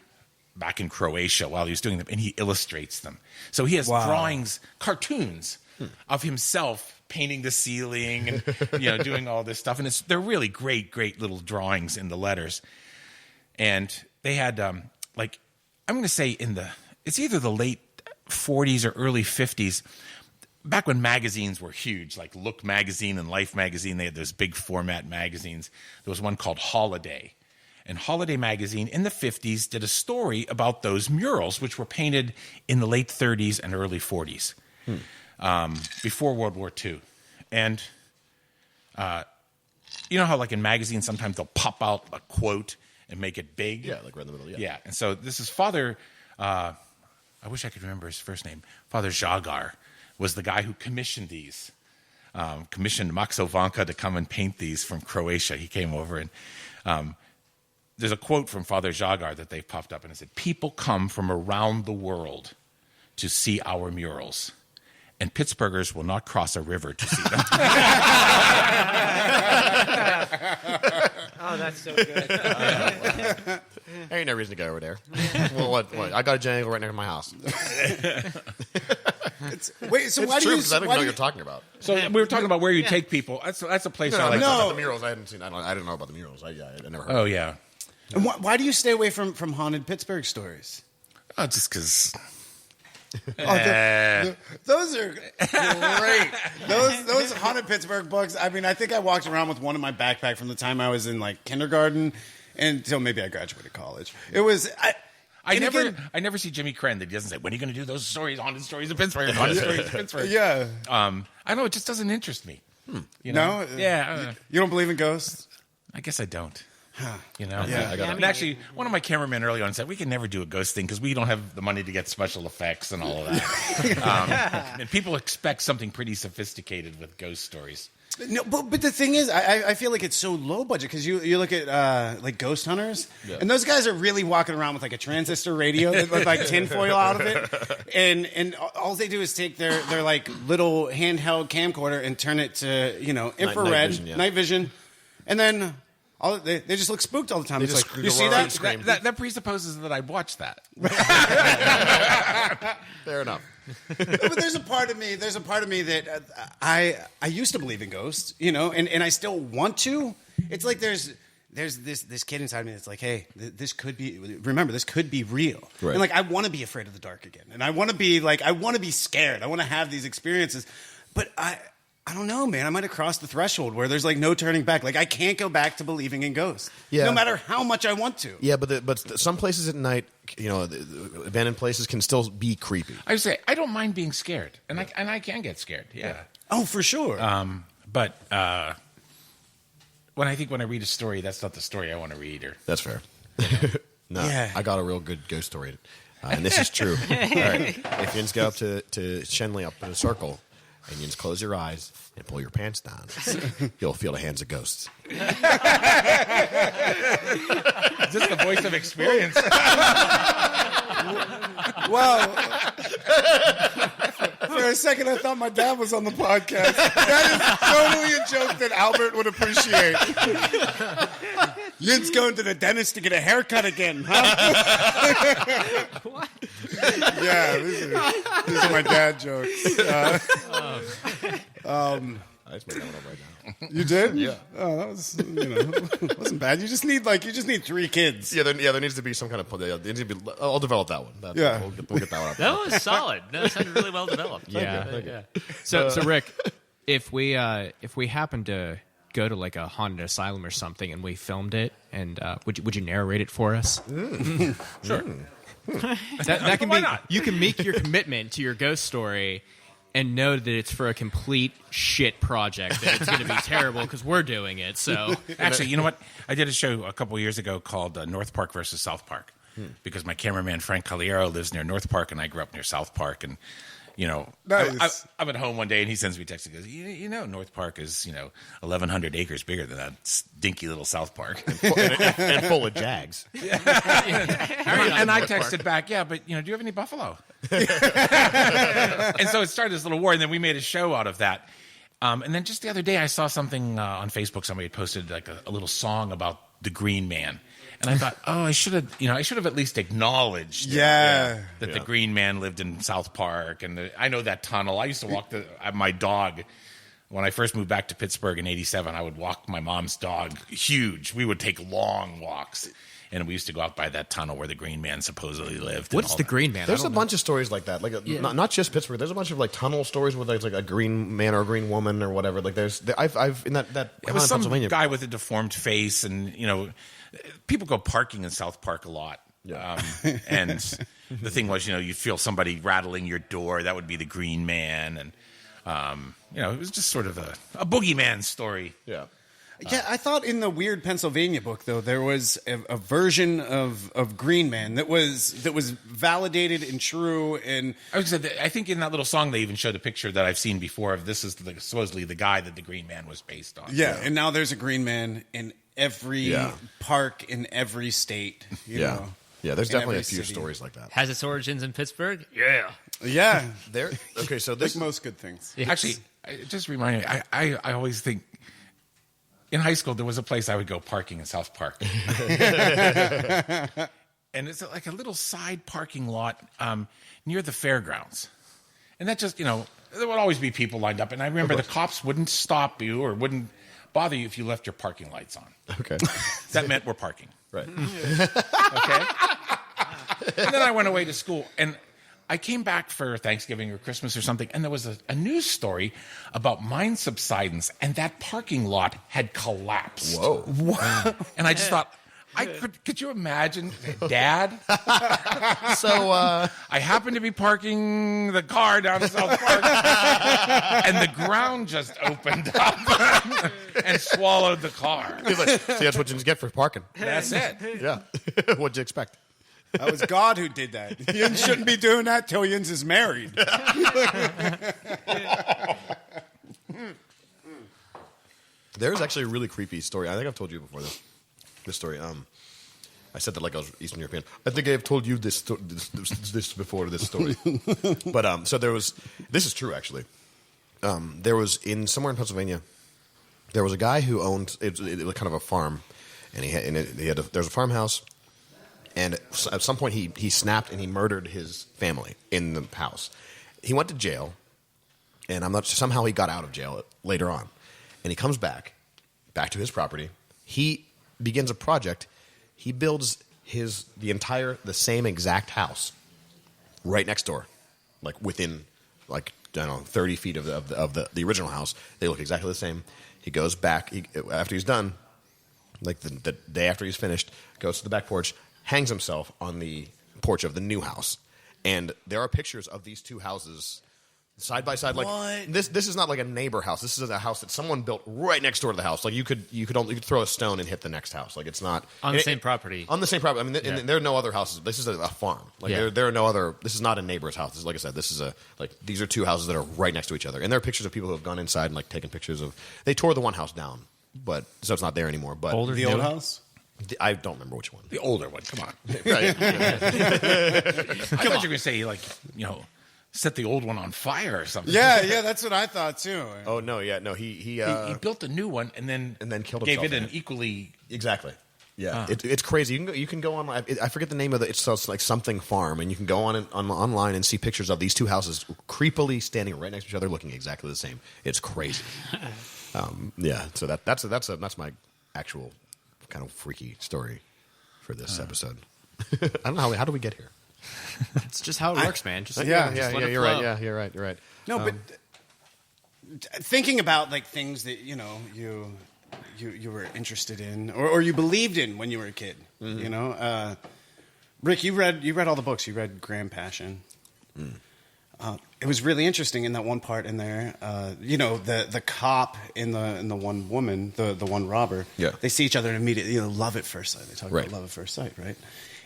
S1: back in Croatia while he was doing them, and he illustrates them. So he has drawings, cartoons of himself painting the ceiling and doing all this stuff, and they're really great little drawings in the letters. And they had I'm going to say it's either the late 40s or early 50s. Back when magazines were huge, like Look magazine and Life magazine, they had those big format magazines. There was one called Holiday. And Holiday magazine in the 50s did a story about those murals, which were painted in the late 30s and early 40s, before World War II. And you know how like in magazines sometimes they'll pop out a quote and make it big?
S3: Yeah, like right in the middle.
S1: Yeah. And so this is Father, I wish I could remember his first name, Father Jagar was the guy who commissioned these, commissioned Maxo Vanka to come and paint these from Croatia. He came over, and there's a quote from Father Jagar that they've popped up, and it said, "People come from around the world to see our murals, and Pittsburghers will not cross a river to see them.
S8: Oh, that's so good.
S3: There ain't no reason to go over there. Well, what? I got a giant eagle right next to my house.
S5: Wait, so
S3: It's
S5: why do
S3: true,
S5: you?
S3: because I don't even know
S5: Why
S3: what
S5: do
S3: you're
S5: you
S3: talking about.
S1: So we were talking about where you take people. That's a place I like.
S5: No.
S3: The murals. I hadn't seen. I didn't know about the murals. I never heard.
S1: Oh yeah.
S5: and why do you stay away from haunted Pittsburgh stories?
S1: Oh, just because.
S5: Those are great. Those haunted Pittsburgh books. I mean, I think I walked around with one in my backpack from the time I was in like kindergarten until maybe I graduated college. It was.
S1: I
S5: again,
S1: never see Jimmy Crenn that he doesn't say, when are you going to do those stories, haunted stories of Pittsburgh, haunted stories of Pittsburgh?
S5: Yeah.
S1: I don't know, it just doesn't interest me. You know?
S5: No.
S1: Yeah.
S5: You don't believe in ghosts?
S1: I guess I don't. You know?
S5: Yeah.
S1: And actually, one of my cameramen early on said, we can never do a ghost thing because we don't have the money to get special effects and all of that. And people expect something pretty sophisticated with ghost stories.
S5: No, but the thing is, I feel like it's so low budget because you look at like ghost hunters, and those guys are really walking around with like a transistor radio with like tinfoil out of it, and all they do is take their like little handheld camcorder and turn it to infrared night vision, and then they just look spooked all the time.
S3: They
S5: It's
S3: just
S5: like, you see that?
S3: scream.
S1: That presupposes that I watched that.
S3: Fair enough.
S5: But there's a part of me that I used to believe in ghosts, and I still want to. It's like there's this kid inside me that's like, hey, this could be real.
S3: Right.
S5: And like I want to be afraid of the dark again. And I want to be scared. I want to have these experiences. But I don't know, man. I might have crossed the threshold where there's like no turning back. Like I can't go back to believing in ghosts.
S3: Yeah.
S5: No matter how much I want to.
S3: Yeah, but some places at night, the abandoned places can still be creepy.
S1: I would say, I don't mind being scared. And I can get scared, yeah.
S5: Oh, for sure.
S1: But when I read a story, that's not the story I want to read. Or
S3: That's fair. No,
S5: Yeah.
S3: I got a real good ghost story, and this is true. All right, if you just go up to Shenley up in a circle, and you just close your eyes and pull your pants down, you'll feel the hands of ghosts.
S1: Is this the voice of experience?
S5: Well, for a second, I thought my dad was on the podcast. That is totally a joke that Albert would appreciate. Yin's going to the dentist to get a haircut again, huh? What? Yeah, these are my dad jokes.
S3: I just made that one up right now.
S5: You did?
S3: Yeah.
S5: Oh, that was wasn't bad. You just need 3 kids.
S3: Yeah, there needs to be some kind of. There needs to be. I'll develop that one.
S5: Yeah.
S3: we'll get that one up.
S4: That was solid. That sounded really well developed.
S7: Yeah. So Rick, if we happen to go to like a haunted asylum or something and we filmed it, and would you narrate it for us?
S1: Sure.
S7: That can
S1: Why
S7: be.
S1: not?
S7: You can make your commitment to your ghost story and know that it's for a complete shit project, that it's going to be terrible because we're doing it. So
S1: Actually, you know what? I did a show a couple years ago called North Park versus South Park because my cameraman Frank Caliero lives near North Park and I grew up near South Park. And,
S5: Nice.
S1: I'm at home one day and he sends me a text. He goes, North Park is, 1,100 acres bigger than that stinky little South Park.
S3: and full of jags.
S1: And I texted back, yeah, but, do you have any buffalo? And so it started this little war, and then we made a show out of that. And then just the other day, I saw something on Facebook. Somebody had posted like a little song about the Green Man, and I thought, I should have at least acknowledged,
S5: Yeah.
S1: that the Green Man lived in South Park, and I know that tunnel. I used to walk my dog. When I first moved back to Pittsburgh in '87, I would walk my mom's dog. Huge. We would take long walks. And we used to go out by that tunnel where the Green Man supposedly lived.
S7: what's the Green Man?
S3: There's a bunch of stories like that. Not just Pittsburgh. There's a bunch of like tunnel stories where there's like a green man or a green woman or whatever. Like I've in that
S1: It was some
S3: Pennsylvania
S1: guy with a deformed face, and people go parking in South Park a lot.
S3: Yeah.
S1: And the thing was, you'd feel somebody rattling your door. That would be the Green Man, and it was just sort of a boogeyman story.
S3: Yeah.
S5: Yeah, I thought in the Weird Pennsylvania book, though, there was a version of Green Man that was validated and true. And
S1: I think in that little song they even showed a picture that I've seen before of this is supposedly the guy that the Green Man was based on.
S5: yeah, and now there's a Green Man in every park in every state. You know,
S3: Yeah, there's
S5: in
S3: definitely a
S5: every
S3: few
S5: city.
S3: stories like that.
S4: Has its origins in Pittsburgh? Yeah.
S5: Yeah,
S3: There. Okay, so
S5: like
S3: this
S5: most good things.
S1: Actually, it just reminded me. I always think in high school there was a place I would go parking in South Park, and it's like a little side parking lot near the fairgrounds, and that just there would always be people lined up, and I remember the cops wouldn't stop you or wouldn't bother you if you left your parking lights on.
S3: Okay.
S1: That meant we're parking.
S3: Right.
S1: Okay. And then I went away to school, and I came back for Thanksgiving or Christmas or something, and there was a news story about mine subsidence, and that parking lot had collapsed.
S3: Whoa.
S1: And I just thought, could you imagine, Dad?
S3: So
S1: I happened to be parking the car down in South Park, and the ground just opened up and swallowed the car.
S3: he's like, see, that's what you get for parking.
S1: That's it.
S3: Yeah. What'd you expect?
S5: That was God who did that. Yins shouldn't be doing that till Yins is married.
S3: There's actually a really creepy story. I think I've told you before this story. I said that like I was Eastern European. I think I've told you this before, this story. But so there was. This is true actually. There was somewhere in Pennsylvania. There was a guy who owned it was kind of a farm, and there was a farmhouse. And at some point, he snapped and he murdered his family in the house. He went to jail, and somehow he got out of jail later on. And he comes back to his property. He begins a project. He builds the same exact house right next door, like within 30 feet of the original house. They look exactly the same. He goes back after he's done, like the day after he's finished, goes to the back porch. Hangs himself on the porch of the new house, and there are pictures of these two houses side by side. Like this is not like a neighbor house. This is a house that someone built right next door to the house. Like you could throw a stone and hit the next house. Like it's not
S4: On the same property.
S3: On the same property. I mean, and there are no other houses. This is a farm. Like there are no other. This is not a neighbor's house. This is, like I said, this is these are two houses that are right next to each other. And there are pictures of people who have gone inside and like taken pictures of. They tore the one house down, so it's not there anymore. But
S5: The old house?
S3: I don't remember which one.
S1: The older one. Come on.
S3: Right.
S1: I thought you were going to say, set the old one on fire or something.
S5: Yeah, that's what I thought too.
S3: Oh no, yeah, no. He
S1: built a new one and then
S3: killed
S1: gave
S3: himself
S1: it
S3: in
S1: an
S3: it.
S1: equally.
S3: Exactly. Yeah, it's crazy. You can go online. I forget the name of it. It's like something farm, and you can go online and see pictures of these two houses creepily standing right next to each other, looking exactly the same. It's crazy. Yeah. So that's my actual kind of freaky story for this episode. I don't know how do we get here.
S7: It's just how it works, man. Just let it
S3: You're
S7: flow.
S3: right. Yeah, you're right.
S5: No, but thinking about like things that you were interested in or you believed in when you were a kid. Mm-hmm. Rick, you read all the books. You read Grand Passion. It was really interesting in that one part in there. The cop and the one woman, the one robber.
S3: Yeah.
S5: They see each other and immediately love at first sight. They talk
S3: Right.
S5: about love at first sight, right?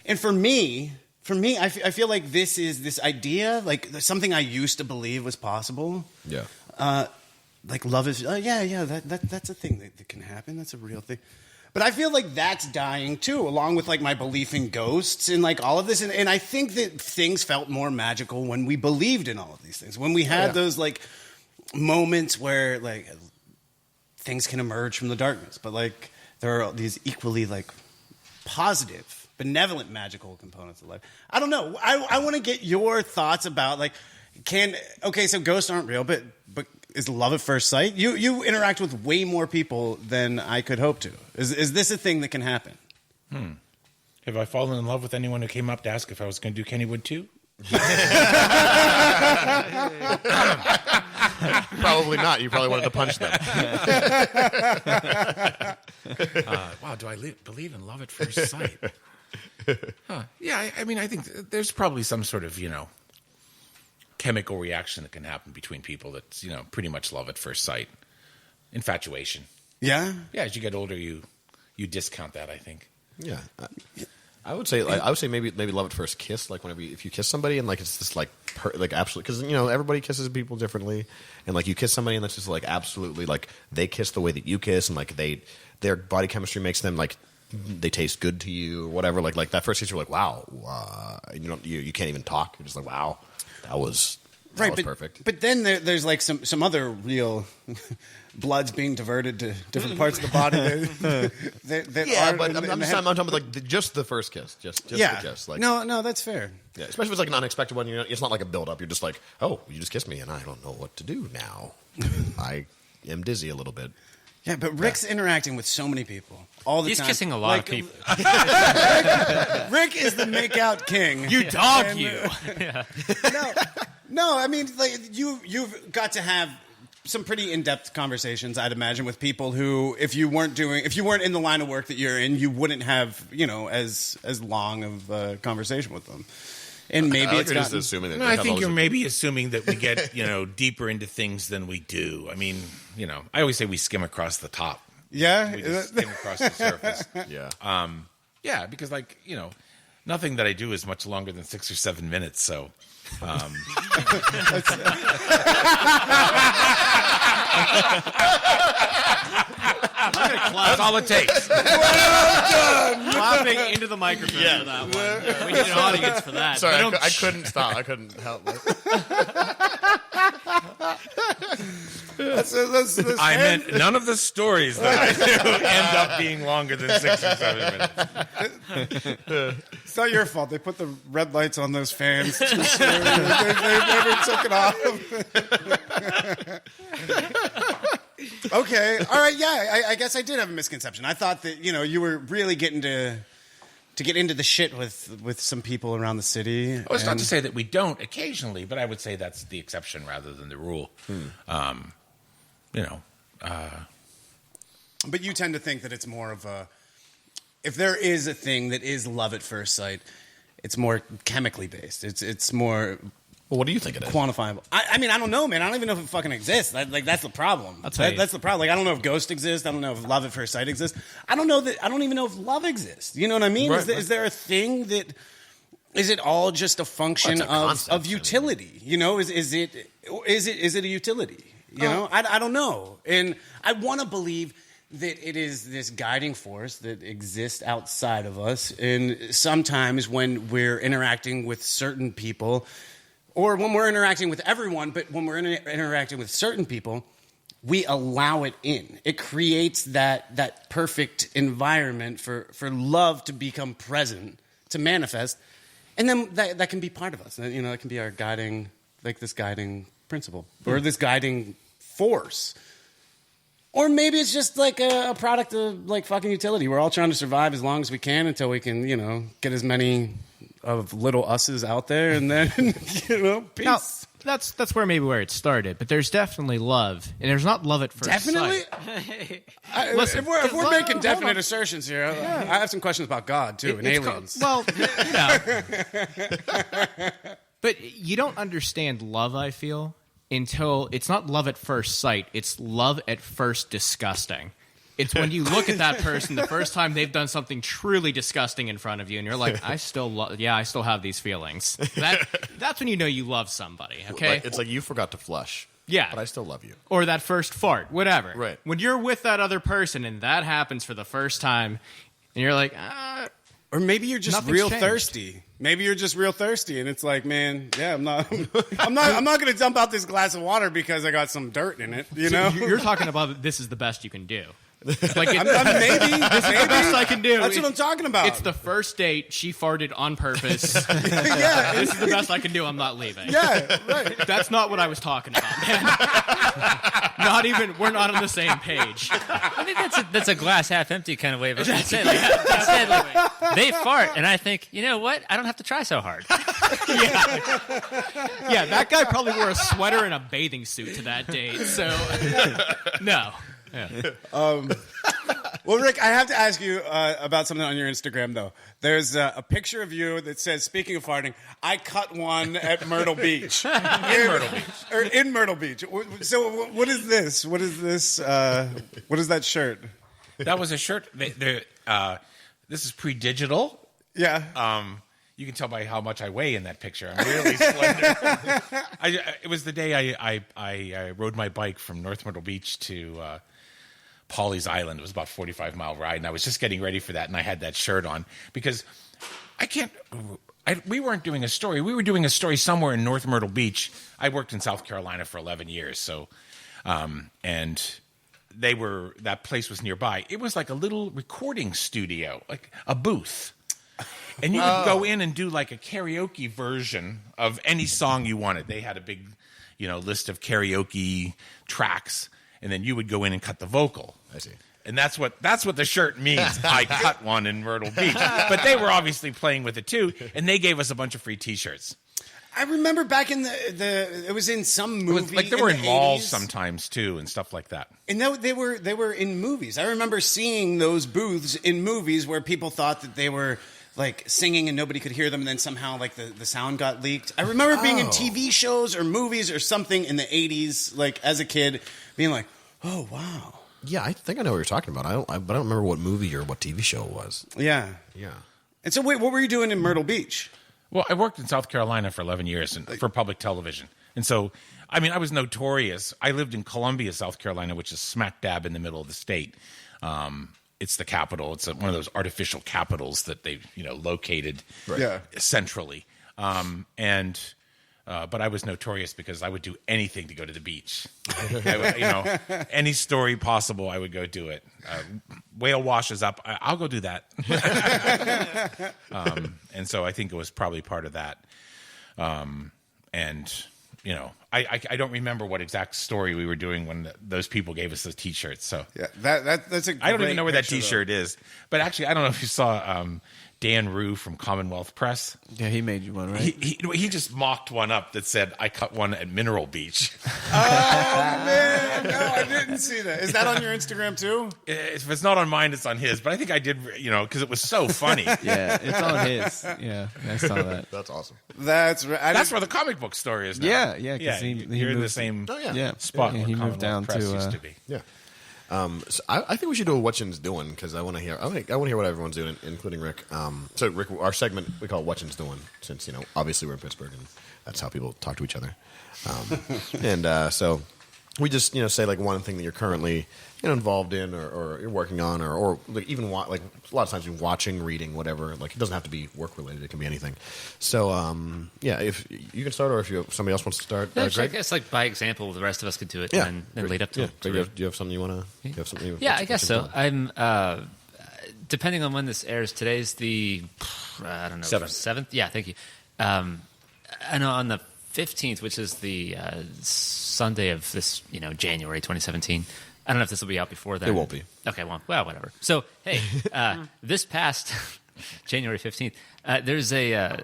S5: And for me, I feel like this is this idea, like something I used to believe was possible.
S3: Yeah.
S5: Like love is, that's a thing that can happen. That's a real thing. But I feel like that's dying too, along with like my belief in ghosts and like all of this. And I think that things felt more magical when we believed in all of these things. When we had those like moments where like things can emerge from the darkness. But like there are these equally like positive, benevolent, magical components of life. I don't know. I want to get your thoughts about like, so ghosts aren't real, but is love at first sight? You interact with way more people than I could hope to. Is this a thing that can happen?
S1: Have I fallen in love with anyone who came up to ask if I was going to do Kennywood too?
S3: Probably not. You probably wanted to punch them.
S1: Wow, do I believe in love at first sight? Yeah, I mean, I think there's probably some sort of, chemical reaction that can happen between people that's, pretty much love at first sight. Infatuation.
S5: Yeah?
S1: Yeah, as you get older, you discount that, I think.
S3: Yeah. I would say maybe love at first kiss, like if you kiss somebody and like it's just like absolutely, because everybody kisses people differently, and like you kiss somebody and that's just like absolutely like they kiss the way that you kiss, and like their body chemistry makes them like they taste good to you or whatever. Like that first kiss, you're like wow, you can't even talk. You're just like wow. That was
S5: Right,
S3: perfect.
S5: But then there's like some other real bloods being diverted to different parts of the body. that
S3: Yeah,
S5: are
S3: but
S5: in
S3: I'm
S5: the
S3: talking
S5: head.
S3: about like just the first kiss, just the kiss. Like,
S5: no, that's fair.
S3: yeah, especially if it's like an unexpected one. You know, it's not like a build up. You're just like, oh, you just kissed me, and I don't know what to do now. I am dizzy a little bit.
S5: Yeah, but Rick's interacting with so many people all the
S4: He's
S5: time.
S4: kissing a lot of people.
S5: Rick is the make-out king.
S7: You dog,
S5: And,
S7: you.
S5: No, I mean, like you've got to have some pretty in-depth conversations, I'd imagine, with people who, if you weren't in the line of work that you're in, you wouldn't have, as long of a conversation with them. And maybe
S3: I
S5: it's
S3: just
S5: gotten,
S3: assuming that.
S1: No,
S3: they
S1: I
S3: have
S1: think
S3: all
S1: you're
S3: those-
S1: maybe assuming that we get, deeper into things than we do. I mean, I always say we skim across the top.
S5: yeah.
S1: We just skim across the surface.
S3: Yeah.
S1: Yeah, because nothing that I do is much longer than 6 or 7 minutes. So, that's all it takes.
S7: Clapping into the microphone for that one. We need an audience for that.
S3: Sorry,
S7: But
S3: I couldn't stop. I couldn't help it.
S5: That's
S1: I meant none of the stories that I do end up being longer than 6 or 7 minutes.
S5: It's not your fault. They put the red lights on those fans too soon. They never took it off. Okay. All right. Yeah. I guess I did have a misconception. I thought that you were really getting to get into the shit with some people around the city.
S1: Well, it's not to say that we don't occasionally, but I would say that's the exception rather than the rule.
S5: But you tend to think that it's more of a. If there is a thing that is love at first sight, it's more chemically based. It's more.
S3: Well, what do you think it is?
S5: Quantifiable. I mean, I don't know, man. I don't even know if it fucking exists. That's the problem.
S7: I'll tell you.
S5: That's the problem. Like, I don't know if ghost exists. I don't know if love at first sight exists. I don't even know if love exists. You know what I mean?
S3: Right,
S5: Is there a thing that? Is it all just a function
S3: Well, it's a concept,
S5: of utility? Is it a utility? I don't know, and I want to believe that it is this guiding force that exists outside of us, and sometimes when we're interacting with certain people. Or when we're interacting with everyone, but when we're interacting with certain people, we allow it in. It creates that perfect environment for love to become present, to manifest, and then that can be part of us. That can be our guiding, this guiding principle or this guiding force. Or maybe it's just like a product of fucking utility. We're all trying to survive as long as we can until we can, get as many of little us's out there, and then peace.
S7: Now, that's where it started, but there's definitely love, and there's not love at first
S5: Definitely.
S7: sight.
S5: If we're making
S7: hold
S5: definite
S7: on.
S5: assertions here, I have some questions about God too and aliens.
S7: But you don't understand love, I feel, until it's not love at first sight, it's love at first disgusting. It's when you look at that person the first time they've done something truly disgusting in front of you, and you're like, I still have these feelings. That's when you know you love somebody, okay?
S3: It's like you forgot to flush.
S7: Yeah.
S3: But I still love you.
S7: Or that first fart, whatever.
S3: Right.
S7: When you're with that other person and that happens for the first time, and you're like,
S5: Or maybe you're just
S7: Nothing's
S5: real
S7: changed.
S5: thirsty. Maybe you're just real thirsty, and it's like, man, yeah, I'm not going to dump out this glass of water because I got some dirt in it.
S7: you're talking about this is the best you can do. Like
S5: maybe this is the
S7: best I can do.
S5: That's what I'm talking about.
S7: It's the first date. She farted on purpose.
S5: yeah,
S7: This is the best I can do. I'm not leaving.
S5: yeah, right.
S7: That's not what I was talking about, man. Not even. We're not on the same page.
S4: I think that's a glass half empty kind of way of looking at it. Instead, they fart, and I think, you know what? I don't have to try so hard.
S7: Yeah, that guy probably wore a sweater and a bathing suit to that date. So, no.
S5: Well, Rick, I have to ask you about something on your Instagram, though. There's a picture of you that says, speaking of farting, I cut one at Myrtle Beach. In Myrtle Beach. So what is this? What is this? What is that shirt?
S1: That was a shirt. This is pre-digital.
S5: Yeah.
S1: You can tell by how much I weigh in that picture. I'm really slender. It was the day I rode my bike from North Myrtle Beach to Pawleys Island. It was about a 45-mile ride, and I was just getting ready for that, and I had that shirt on because I can't we weren't doing a story. We were doing a story somewhere in North Myrtle Beach. I worked in South Carolina for 11 years, so and that place was nearby. It was like a little recording studio, like a booth. And you would go in and do like a karaoke version of any song you wanted. They had a big, list of karaoke tracks, and then you would go in and cut the vocal.
S3: I see.
S1: And that's what the shirt means. I cut one in Myrtle Beach. But they were obviously playing with it too, and they gave us a bunch of free T-shirts.
S5: I remember back in it was in some movie.
S1: They were in malls
S5: 80s.
S1: sometimes too, and stuff like that.
S5: And they were in movies. I remember seeing those booths in movies where people thought that they were like singing and nobody could hear them, and then somehow like the sound got leaked. I remember being in TV shows or movies or something in the 80s, like as a kid, being like, "Oh wow."
S3: Yeah, I think I know what you're talking about. But I don't remember what movie or what TV show it was.
S5: Yeah.
S3: Yeah.
S5: And so wait, what were you doing in Myrtle Beach?
S1: Well, I worked in South Carolina for 11 years for public television. And so, I mean, I was notorious. I lived in Columbia, South Carolina, which is smack dab in the middle of the state. It's the capital. It's one of those artificial capitals that they've, located centrally. But I was notorious because I would do anything to go to the beach. Any story possible, I would go do it. Whale washes up, I'll go do that. And so I think it was probably part of that. I don't remember what exact story we were doing when those people gave us the T-shirts. So
S5: Yeah, that's a.
S1: I don't even know where that
S5: picture,
S1: T-shirt is. But actually, I don't know if you saw Dan Rue from Commonwealth Press.
S6: Yeah, he made you one, right?
S1: He just mocked one up that said, "I cut one at Mineral Beach."
S5: Oh man, no, I didn't see that. Is that on your Instagram too?
S1: If it's not on mine, it's on his. But I think I did, because it was so funny.
S6: Yeah, it's on his. Yeah, I saw that.
S3: That's awesome.
S5: That's right.
S1: That's where the comic book story is now.
S6: Yeah, 'cause he
S1: you're in the
S6: moved-
S1: same
S6: Yeah,
S1: spot where
S6: he moved
S1: Commonwealth
S6: down
S1: Press
S6: to,
S1: used to be.
S3: Yeah. So I think we should do a Whatchin's Doing because I want to hear. I want to hear what everyone's doing, including Rick. So Rick, our segment we call Whatchin's Doing, since obviously we're in Pittsburgh and that's how people talk to each other. So we just say like one thing that you're currently involved in or you're working on or like even like a lot of times you're watching, reading, whatever. Like it doesn't have to be work related; it can be anything. So if you can start or if somebody else wants to start,
S4: I
S3: Greg.
S4: guess like by example, the rest of us could do it
S3: Yeah,
S4: and then lead up to it.
S3: Do you have something you want to? You have something?
S4: Yeah, I guess so. I'm depending on when this airs. Today's the I don't know 7th. Yeah, thank you. I know on the 15th, which is the Sunday of this January 2017. I don't know if this will be out before then.
S3: It won't be.
S4: Okay, well, whatever. So hey, this past January 15th, there's a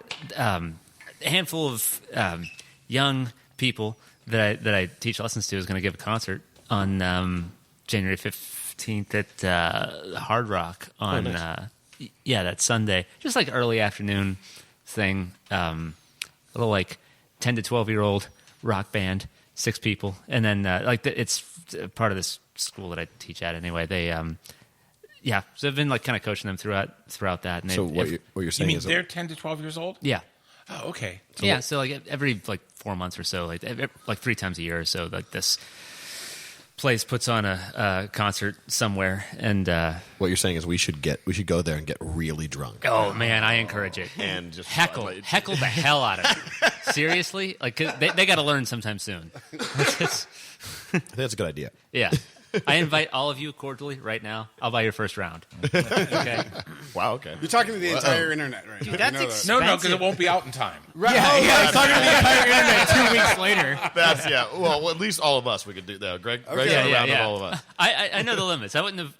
S4: handful of young people that I teach lessons to is going to give a concert on January 15th at Hard Rock on that Sunday, just like early afternoon thing, little like 10 to 12-year-old rock band, 6 people, and then it's part of this school that I teach at anyway. They so I've been like kind of coaching them throughout that. And
S3: So what you're
S1: You
S3: saying
S1: mean
S3: is
S1: they're 10 to 12 years old?
S4: yeah.
S1: Oh, okay.
S4: So like every 4 months or so, like 3 times a year or so, like this place puts on a concert somewhere, and
S3: what you're saying is we should go there and get really drunk.
S4: oh man, I encourage it.
S3: And just
S4: heckle the hell out of it. Seriously, like 'cause they got to learn sometime soon.
S3: I think that's a good idea.
S4: Yeah. I invite all of you cordially right now. I'll buy your first round. Okay.
S3: Wow. Okay.
S5: You're talking to the entire internet right now.
S8: that's
S5: You know that.
S1: No, because it won't be out in time.
S5: Right.
S7: Yeah, talking to the entire internet 2 weeks later.
S3: That's Well, at least all of us we could do that. Greg got a round of all of us.
S4: I know the limits. I wouldn't have.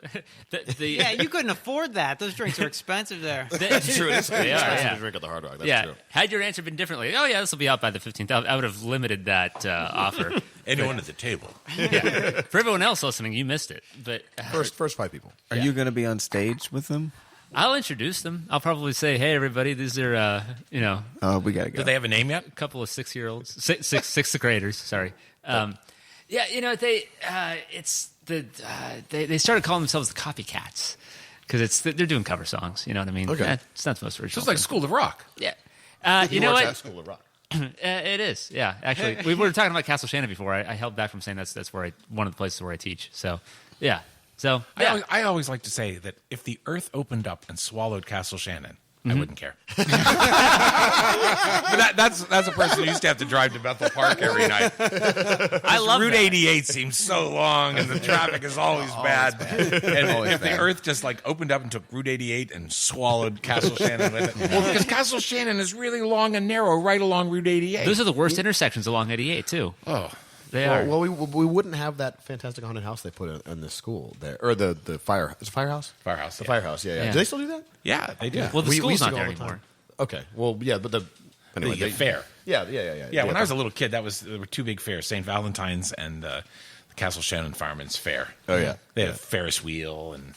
S8: Yeah, you couldn't afford that. Those drinks are expensive there.
S3: That's true. It's
S4: They are,
S3: expensive
S4: yeah.
S3: to drink at the Hard Rock. That's
S4: Yeah.
S3: true.
S4: Had your answer been differently, oh yeah, this will be out by the 15th. I would have limited that offer.
S1: Anyone at the table.
S4: Yeah. For everyone else listening, you missed it. But
S3: First 5 people.
S6: Are you going to be on stage with them?
S4: I'll introduce them. I'll probably say, "Hey, everybody, these are
S6: Oh, we got to go.
S1: Do they have a name yet?
S4: a couple of 6-year-olds, sixth graders." Sorry. They started calling themselves the Copycats because they're doing cover songs. You know what I mean?
S3: Okay.
S4: It's not the most original.
S1: Just like
S4: thing.
S1: School of Rock.
S4: Yeah. You know
S3: works
S4: what?
S3: at School of Rock.
S4: It is. Yeah. Actually, we were talking about Castle Shannon before. I held back from saying that's where one of the places where I teach. So, yeah. So, yeah.
S1: I always like to say that if the earth opened up and swallowed Castle Shannon, I wouldn't care. But that's a person who used to have to drive to Bethel Park every night.
S8: I love
S1: Route
S8: that.
S1: 88 seems so long, and the traffic is always bad. And if the Earth just like opened up and took Route 88 and swallowed Castle Shannon with it, well, because Castle Shannon is really long and narrow right along Route 88.
S4: Those are the worst intersections along 88 too.
S1: Oh,
S4: They are.
S3: Well, we wouldn't have that fantastic haunted house they put in the school there, or the fire. Is it firehouse?
S1: Firehouse,
S3: The
S1: yeah.
S3: firehouse. Yeah.
S4: Yeah.
S3: Do they still do that?
S1: yeah, they do.
S4: Well, the
S3: We
S4: school's
S3: used to
S4: not
S3: go
S4: there
S3: all the time.
S4: anymore.
S3: Okay. Well, yeah, but anyway,
S1: The fair.
S3: Yeah.
S1: Yeah, when I was a little kid, there were two big fairs: St. Valentine's and the Castle Shannon Fireman's Fair.
S3: Oh, yeah.
S1: They had a Ferris wheel and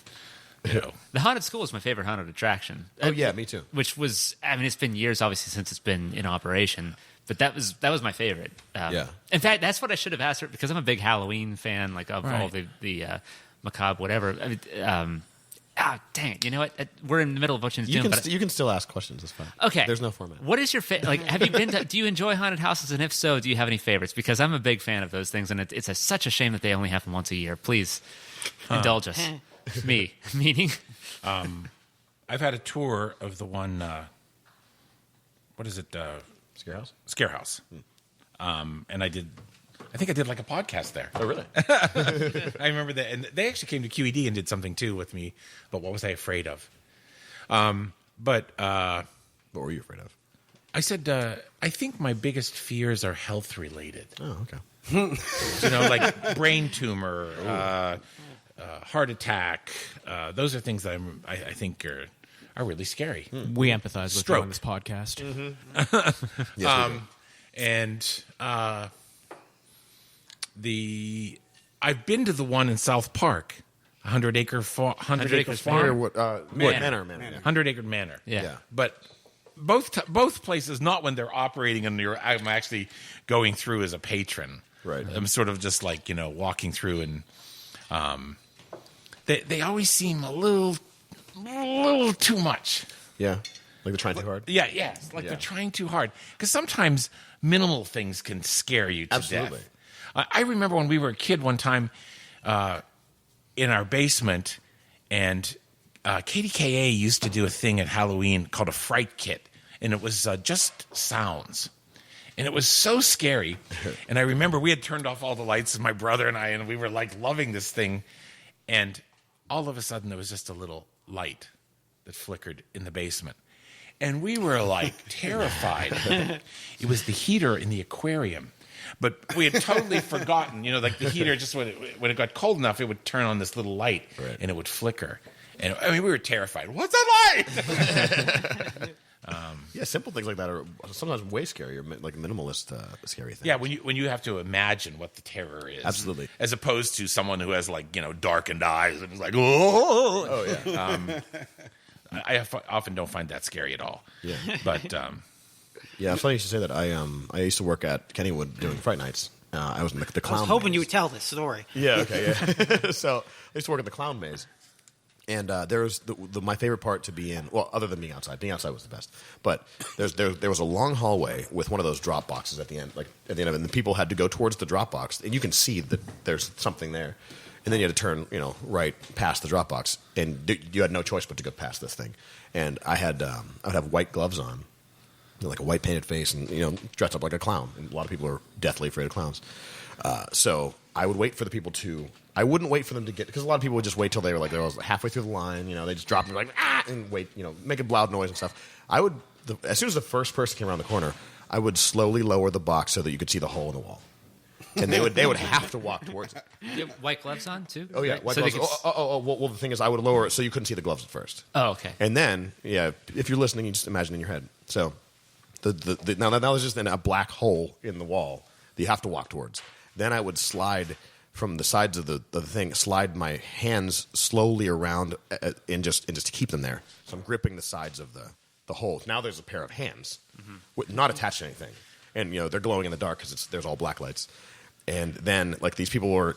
S4: The haunted school is my favorite haunted attraction.
S3: Oh yeah, me too.
S4: Which was, I mean, it's been years obviously since it's been in operation, but that was my favorite.
S3: Yeah.
S4: In fact, that's what I should have asked her because I'm a big Halloween fan, like of all the macabre whatever. I mean, dang it! You know what? We're in the middle of what she's doing.
S3: You can still ask questions. It's fine.
S4: Okay.
S3: There's no format.
S4: What is your like? Have you been to? Do you enjoy haunted houses? And if so, do you have any favorites? Because I'm a big fan of those things, and it's such a shame that they only happen once a year. Please indulge us. Me meaning.
S1: I've had a tour of the one. What is it?
S3: Scare house.
S1: Scare House. And I think I did like a podcast there.
S3: Oh really?
S1: I remember that, and they actually came to QED and did something too with me. But what was I afraid of? But
S3: What were you afraid of?
S1: I said I think my biggest fears are health related.
S3: Oh okay.
S1: You know, like brain tumor, heart attack. Those are things that I think are really scary.
S7: We empathize with you
S1: Stroke.
S7: on this podcast.
S3: Yes, we do.
S1: And I've been to the one in South Park, 100 Acre Farm.
S3: Manor.
S1: 100 Acre Manor.
S4: Yeah.
S1: But both places, not when they're operating and I'm actually going through as a patron.
S3: Right.
S1: I'm sort of just like, walking through, and they always seem a little too much.
S3: Yeah. Like they're trying too hard.
S1: Yeah, it's like they're trying too hard. Because sometimes minimal things can scare you to
S3: Absolutely.
S1: death. I remember when we were a kid one time in our basement, and KDKA used to do a thing at Halloween called a fright kit, and it was just sounds. And it was so scary. And I remember we had turned off all the lights, my brother and I, and we were like loving this thing. And all of a sudden there was just a little light that flickered in the basement. And we were like terrified. It was the heater in the aquarium. But we had totally forgotten, like the heater, just when it got cold enough, it would turn on this little light,
S3: Right.
S1: and it would flicker. And I mean, we were terrified. What's that light?
S3: Yeah, simple things like that are sometimes way scarier, like minimalist scary things.
S1: Yeah, when you have to imagine what the terror is,
S3: Absolutely.
S1: as opposed to someone who has like darkened eyes and is like, oh
S3: yeah.
S1: I often don't find that scary at all.
S3: Yeah.
S1: But
S3: Yeah, it's funny you should say that. I used to work at Kennywood doing Fright Nights. I was in the
S8: I
S3: clown.
S8: was hoping
S3: maze.
S8: you would tell this story.
S3: Yeah. Okay. Yeah. So I used to work at the clown maze, and there was my favorite part to be in. Well, other than being outside was the best. But there was a long hallway with one of those drop boxes at the end, like at the end of it, and the people had to go towards the drop box, and you can see that there's something there, and then you had to turn right past the drop box, and you had no choice but to go past this thing. And I would have white gloves on, like a white painted face, and dressed up like a clown. And a lot of people are deathly afraid of clowns. So I would wait for the people to. I wouldn't wait for them to get, because a lot of people would just wait till they were halfway through the line. They just drop them like and wait, make a loud noise and stuff. I would, as soon as the first person came around the corner, I would slowly lower the box so that you could see the hole in the wall, and they would have to walk towards it.
S4: You have white gloves on too.
S3: Oh yeah,
S4: Right?
S3: white
S4: So they
S3: gloves.
S4: could
S3: Well, the thing is, I would lower it so you couldn't see the gloves at first.
S4: Oh, okay.
S3: And then, if you're listening, you just imagine in your head. So, now there's just a black hole in the wall that you have to walk towards. Then I would slide from the sides of the thing, slide my hands slowly around, and just to keep them there. So I'm gripping the sides of the hole. Now there's a pair of hands, not attached to anything, and they're glowing in the dark because there's all black lights. And then, like, these people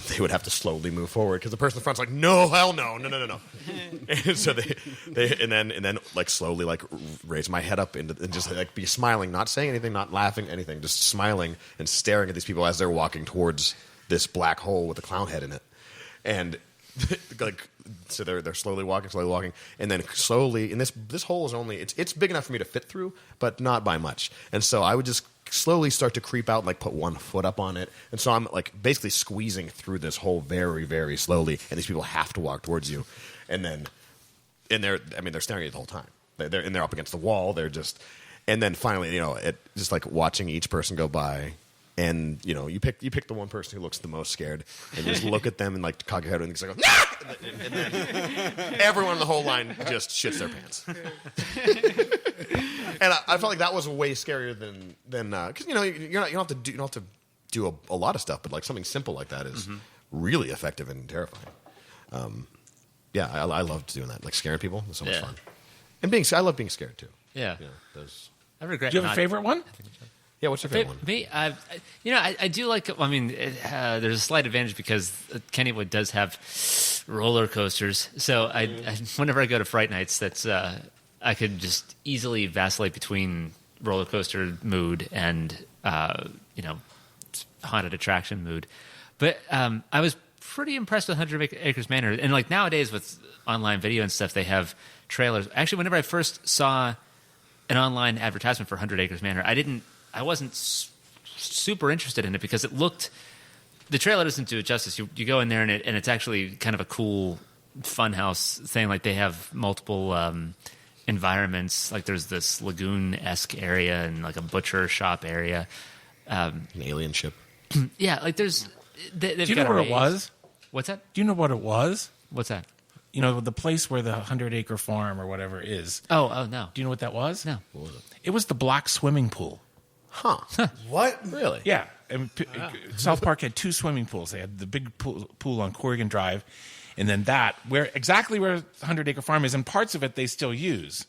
S3: they would have to slowly move forward because the person in the front's like, no, hell no. And so they and then like slowly like raise my head up and just like be smiling, not saying anything, not laughing, anything, just smiling and staring at these people as they're walking towards this black hole with a clown head in it. And like so they're slowly walking, and then slowly. And this hole is only it's big enough for me to fit through, but not by much. And so I would just slowly start to creep out and like put one foot up on it. And so I'm like basically squeezing through this hole very, very slowly. And these people have to walk towards you, and they're staring at you the whole time. They're up against the wall. They're just, and then finally, it just like watching each person go by. And you pick the one person who looks the most scared, and you just look at them and like cock your head and just like, nah! And then everyone in the whole line just shits their pants. And I felt like that was way scarier than because you don't have to do a lot of stuff, but like something simple like that is really effective and terrifying. I loved doing that, like scaring people. It's so much fun, and I love being scared too.
S4: Yeah. I regret.
S1: Do you have a favorite one?
S3: Yeah, what's your favorite one?
S4: Me, I do like. I mean, there's a slight advantage because Kennywood does have roller coasters. So I whenever I go to Fright Nights, that's I could just easily vacillate between roller coaster mood and haunted attraction mood. But I was pretty impressed with 100 Acres Manor, and like nowadays with online video and stuff, they have trailers. Actually, whenever I first saw an online advertisement for 100 Acres Manor, I wasn't super interested in it because the trailer doesn't do it justice. You go in there and it's actually kind of a cool funhouse thing. Like they have multiple environments. Like there's this lagoon-esque area and like a butcher shop area.
S3: An alien ship.
S4: Yeah, like there's.
S1: Do you know where it was?
S4: What's that?
S1: Do you know what it was?
S4: What's that?
S1: The place where the 100-acre farm or whatever is.
S4: Oh no.
S1: Do you know what that was?
S4: No.
S3: What was it?
S1: It was the black swimming pool.
S3: Huh?
S5: What?
S3: Really?
S1: Yeah. And South Park had two swimming pools. They had the big pool on Corrigan Drive, and then exactly where the 100-acre farm is, and parts of it they still use.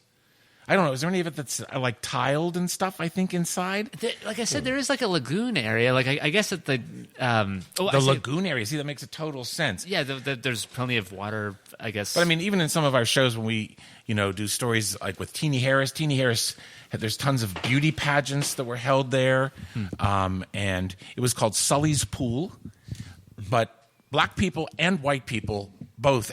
S1: I don't know. Is there any of it that's like tiled and stuff? I think inside.
S4: Like I said, there is like a lagoon area. Like I guess at the
S1: lagoon area. See, that makes a total sense.
S4: Yeah, there's plenty of water. I guess.
S1: But I mean, even in some of our shows when we do stories like with Teenie Harris, there's tons of beauty pageants that were held there, and it was called Sully's Pool. But black people and white people,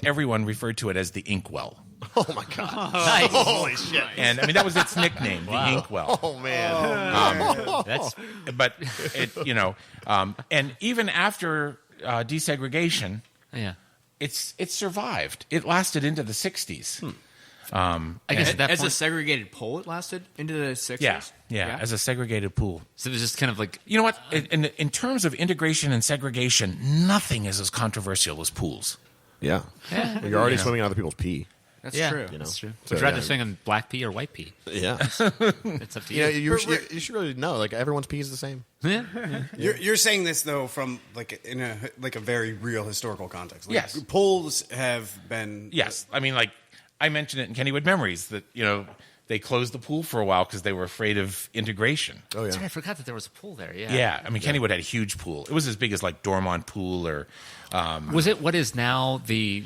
S1: everyone referred to it as the Inkwell.
S3: Oh my god!
S4: Nice.
S3: Holy shit!
S1: And I mean that was its nickname, the Inkwell.
S3: Oh man!
S4: That's
S1: But it, and even after desegregation,
S4: yeah.
S1: it survived. It lasted into the 60s.
S4: I guess at that
S7: As
S4: point,
S7: a segregated pool, it lasted into the 60s?
S1: Yeah, as a segregated pool.
S4: so it was just kind of like
S1: You know what? In terms of integration and segregation, nothing is as controversial as pools.
S3: Yeah, you're already swimming in other people's pee.
S7: That's
S4: yeah,
S7: true.
S4: That's true.
S3: So,
S4: Would you rather
S3: yeah.
S4: swing on black pee or white pee?
S3: Yeah,
S4: It's up to you.
S3: you should really know. Like everyone's pee is the same.
S4: Yeah.
S5: You're saying this though from in a very real historical context. Like,
S1: Yes.
S5: pools have been.
S1: Yes, I mean, like I mentioned it in Kennywood Memories that they closed the pool for a while because they were afraid of integration.
S3: Oh
S4: Sorry, I
S3: yeah.
S4: forgot that there was a pool there. Yeah.
S1: Yeah, I mean, Kennywood had a huge pool. It was as big as like Dormont Pool or.
S4: Was it what is now the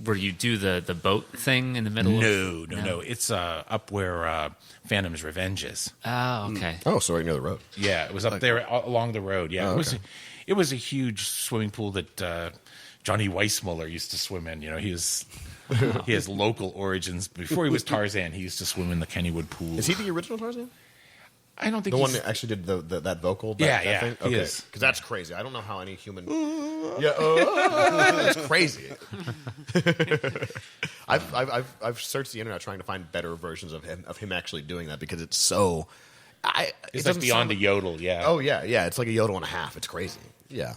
S4: where you do the boat thing in the middle?
S1: No. It's up where Phantom's Revenge is.
S4: Oh, okay.
S3: Oh, so right near the road.
S1: Yeah, it was up there along the road. Yeah,
S3: Oh,
S1: it was a huge swimming pool that Johnny Weissmuller used to swim in. He has local origins. Before he was Tarzan, he used to swim in the Kennywood pool.
S3: Is he the original Tarzan?
S1: I don't think
S3: The one
S1: he's-
S3: that actually did that vocal?
S1: Yeah,
S3: that thing?
S1: he
S3: Okay.
S1: is.
S3: Because that's crazy. I don't know how any human... it's crazy. I've searched the internet trying to find better versions of him actually doing that because it's so...
S1: It's
S3: it
S1: like
S3: doesn't
S1: beyond
S3: sound
S1: a yodel. Yeah.
S3: Oh, yeah. It's like a yodel and a half. It's crazy. Yeah.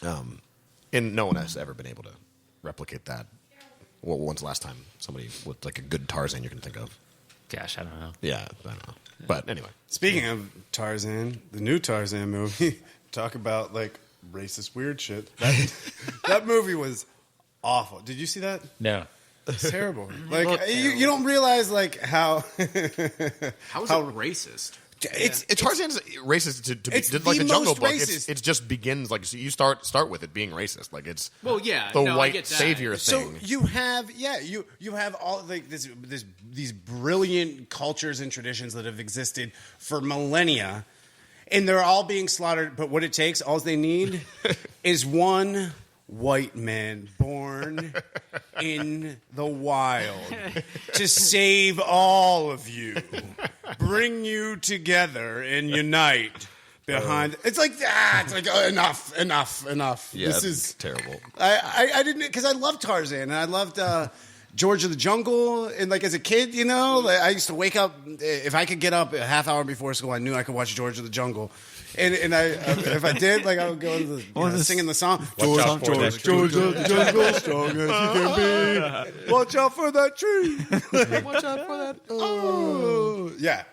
S3: And no one has ever been able to replicate that. Well, when's the last time somebody with like a good Tarzan you can think of?
S4: Gosh, I don't know.
S3: Yeah, I don't know. But anyway.
S5: Speaking of Tarzan, the new Tarzan movie, talk about like racist weird shit. That movie was awful. Did you see that?
S1: No.
S5: It's terrible. Like you don't realize like how
S7: How is it racist?
S3: It's Tarzan's racist to be
S5: It's
S3: like
S5: the
S3: the Jungle
S5: most
S3: Book.
S5: racist.
S3: It just begins like so you start with it being racist. Like it's
S7: Well, yeah,
S3: the
S7: no, I
S3: white
S7: get that.
S3: savior
S5: So
S3: thing.
S5: you have you have all like these brilliant cultures and traditions that have existed for millennia, and they're all being slaughtered. But what it takes, all they need, is one white man born in the wild to save all of you, bring you together and unite behind. It's like that. It's like enough.
S3: Yeah,
S5: This is
S3: terrible.
S5: I didn't, because I loved Tarzan and I loved George of the Jungle, and like as a kid, you know, like, I used to wake up if I could get up a half hour before school. I knew I could watch George of the Jungle, and I if I did, like I would go into the singing the song.
S3: Watch out for that
S5: George of the Jungle, strong as you can be. Watch out for that tree.
S3: Watch out for that.
S5: Oh, yeah.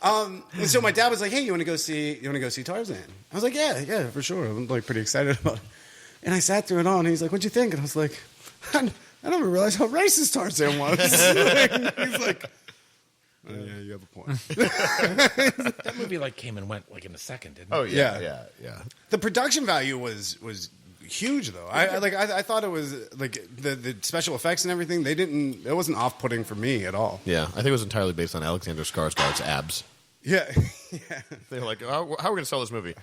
S5: And so my dad was like, "Hey, you want to go see Tarzan?" I was like, "Yeah, for sure." I'm like pretty excited about it. And I sat through it all, and he's like, "What'd you think?" And I was like, I never realized how racist Tarzan was. He's like, oh, yeah, you have a point.
S1: That movie like came and went like in a second, didn't it?
S3: Oh yeah.
S5: The production value was huge, though. I thought it was like the special effects and everything. It wasn't off putting for me at all.
S3: Yeah, I think it was entirely based on Alexander Skarsgård's abs.
S5: Yeah.
S3: They were like, how are we going to sell this movie?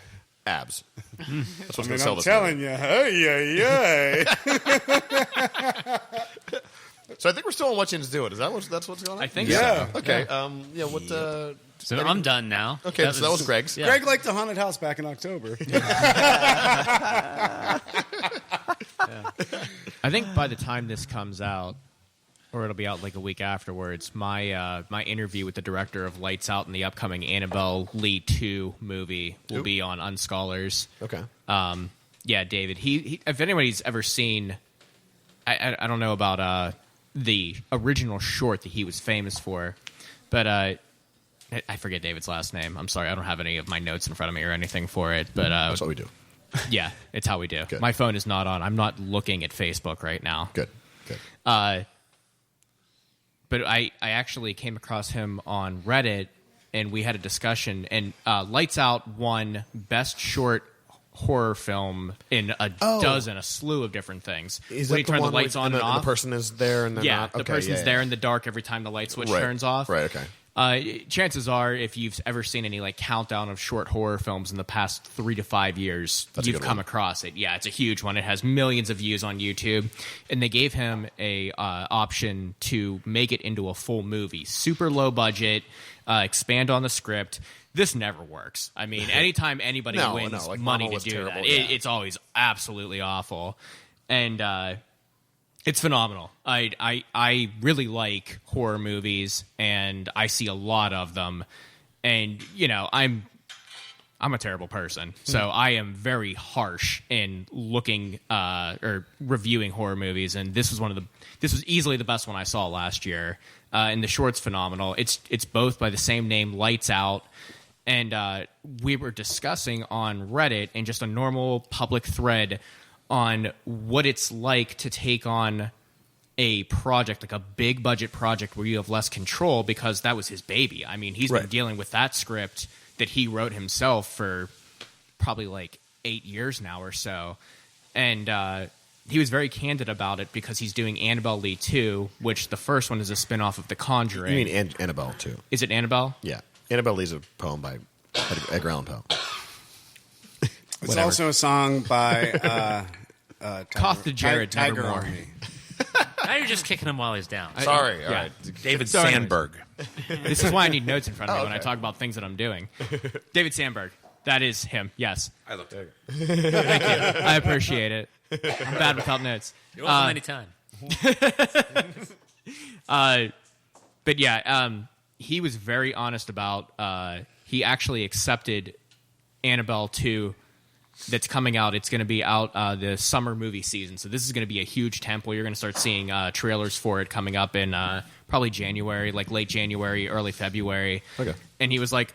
S3: Abs. That's what's going to sell
S5: I'm
S3: this
S5: telling
S3: movie.
S5: you, hey.
S3: So I think we're still on What Yin's Doing. Is that's what's going on?
S7: I think
S5: Yeah.
S7: so.
S3: Okay. What?
S4: So I'm done now.
S3: Okay, so that was Greg's.
S4: Yeah.
S5: Greg liked the haunted house back in October.
S7: I think by the time this comes out, or it'll be out like a week afterwards, my interview with the director of Lights Out in the upcoming Annabelle Lee 2 movie will be on Unscholars.
S3: Okay.
S7: Yeah, David. He if anybody's ever seen, I don't know about the original short that he was famous for, but I forget David's last name. I'm sorry, I don't have any of my notes in front of me or anything for it. But
S3: That's what we do.
S7: yeah, it's how we do.
S3: Good.
S7: My phone is not on. I'm not looking at Facebook right now.
S3: Good.
S7: But I actually came across him on Reddit, and we had a discussion. And Lights Out won Best Short Horror Film in a slew of different things.
S3: Is
S7: when
S3: that
S7: you turn the
S3: one
S7: lights
S3: where-
S7: on and
S3: the
S7: off.
S3: person is there and they're
S7: Yeah,
S3: not?
S7: the
S3: Okay,
S7: person's
S3: yeah.
S7: there in the dark every time the light switch
S3: Right.
S7: turns off.
S3: Right, okay.
S7: Chances are, if you've ever seen any like countdown of short horror films in the past 3 to 5 years,
S3: That's a
S7: you've
S3: good
S7: come
S3: one.
S7: across it. Yeah, it's a huge one. It has millions of views on YouTube, and they gave him a option to make it into a full movie, super low budget, expand on the script. This never works. I mean, anytime anybody wins
S3: like
S7: money
S3: Mama
S7: to
S3: was
S7: do
S3: terrible,
S7: that,
S3: yeah.
S7: it's always absolutely awful, and it's phenomenal. I really like horror movies, and I see a lot of them. And you know, I'm a terrible person, so I am very harsh in looking or reviewing horror movies. And this was easily the best one I saw last year. And the short's phenomenal. It's both by the same name, Lights Out. And we were discussing on Reddit in just a normal public thread on what it's like to take on a project, like a big budget project where you have less control, because that was his baby. I mean, he's been
S3: Right.
S7: dealing with that script that he wrote himself for probably like 8 years now or so. And he was very candid about it because he's doing Annabelle Lee 2, which the first one is a spinoff of The Conjuring.
S3: You mean Annabelle, too.
S7: Is it Annabelle?
S3: Yeah. Annabelle Lee's a poem by Edgar Allan Poe.
S5: It's also a song by
S7: Koth the Jared
S5: Tiger
S7: Nevermore.
S5: Army.
S4: Now you're just kicking him while he's down.
S3: Sorry. All
S7: yeah.
S3: right.
S1: David
S7: So anyways.
S1: Sandberg.
S7: This is why I need notes in front of me when I
S3: okay.
S7: talk about things that I'm doing. David Sandberg. That is him. Yes.
S1: I looked at
S7: Thank you. I appreciate it. I'm bad without notes.
S4: It wasn't any time.
S7: But yeah, he was very honest about he actually accepted Annabelle 2 that's coming out. It's going to be out the summer movie season. So this is going to be a huge temple. You're going to start seeing trailers for it coming up in probably January, like late January, early February.
S3: Okay.
S7: And he was like,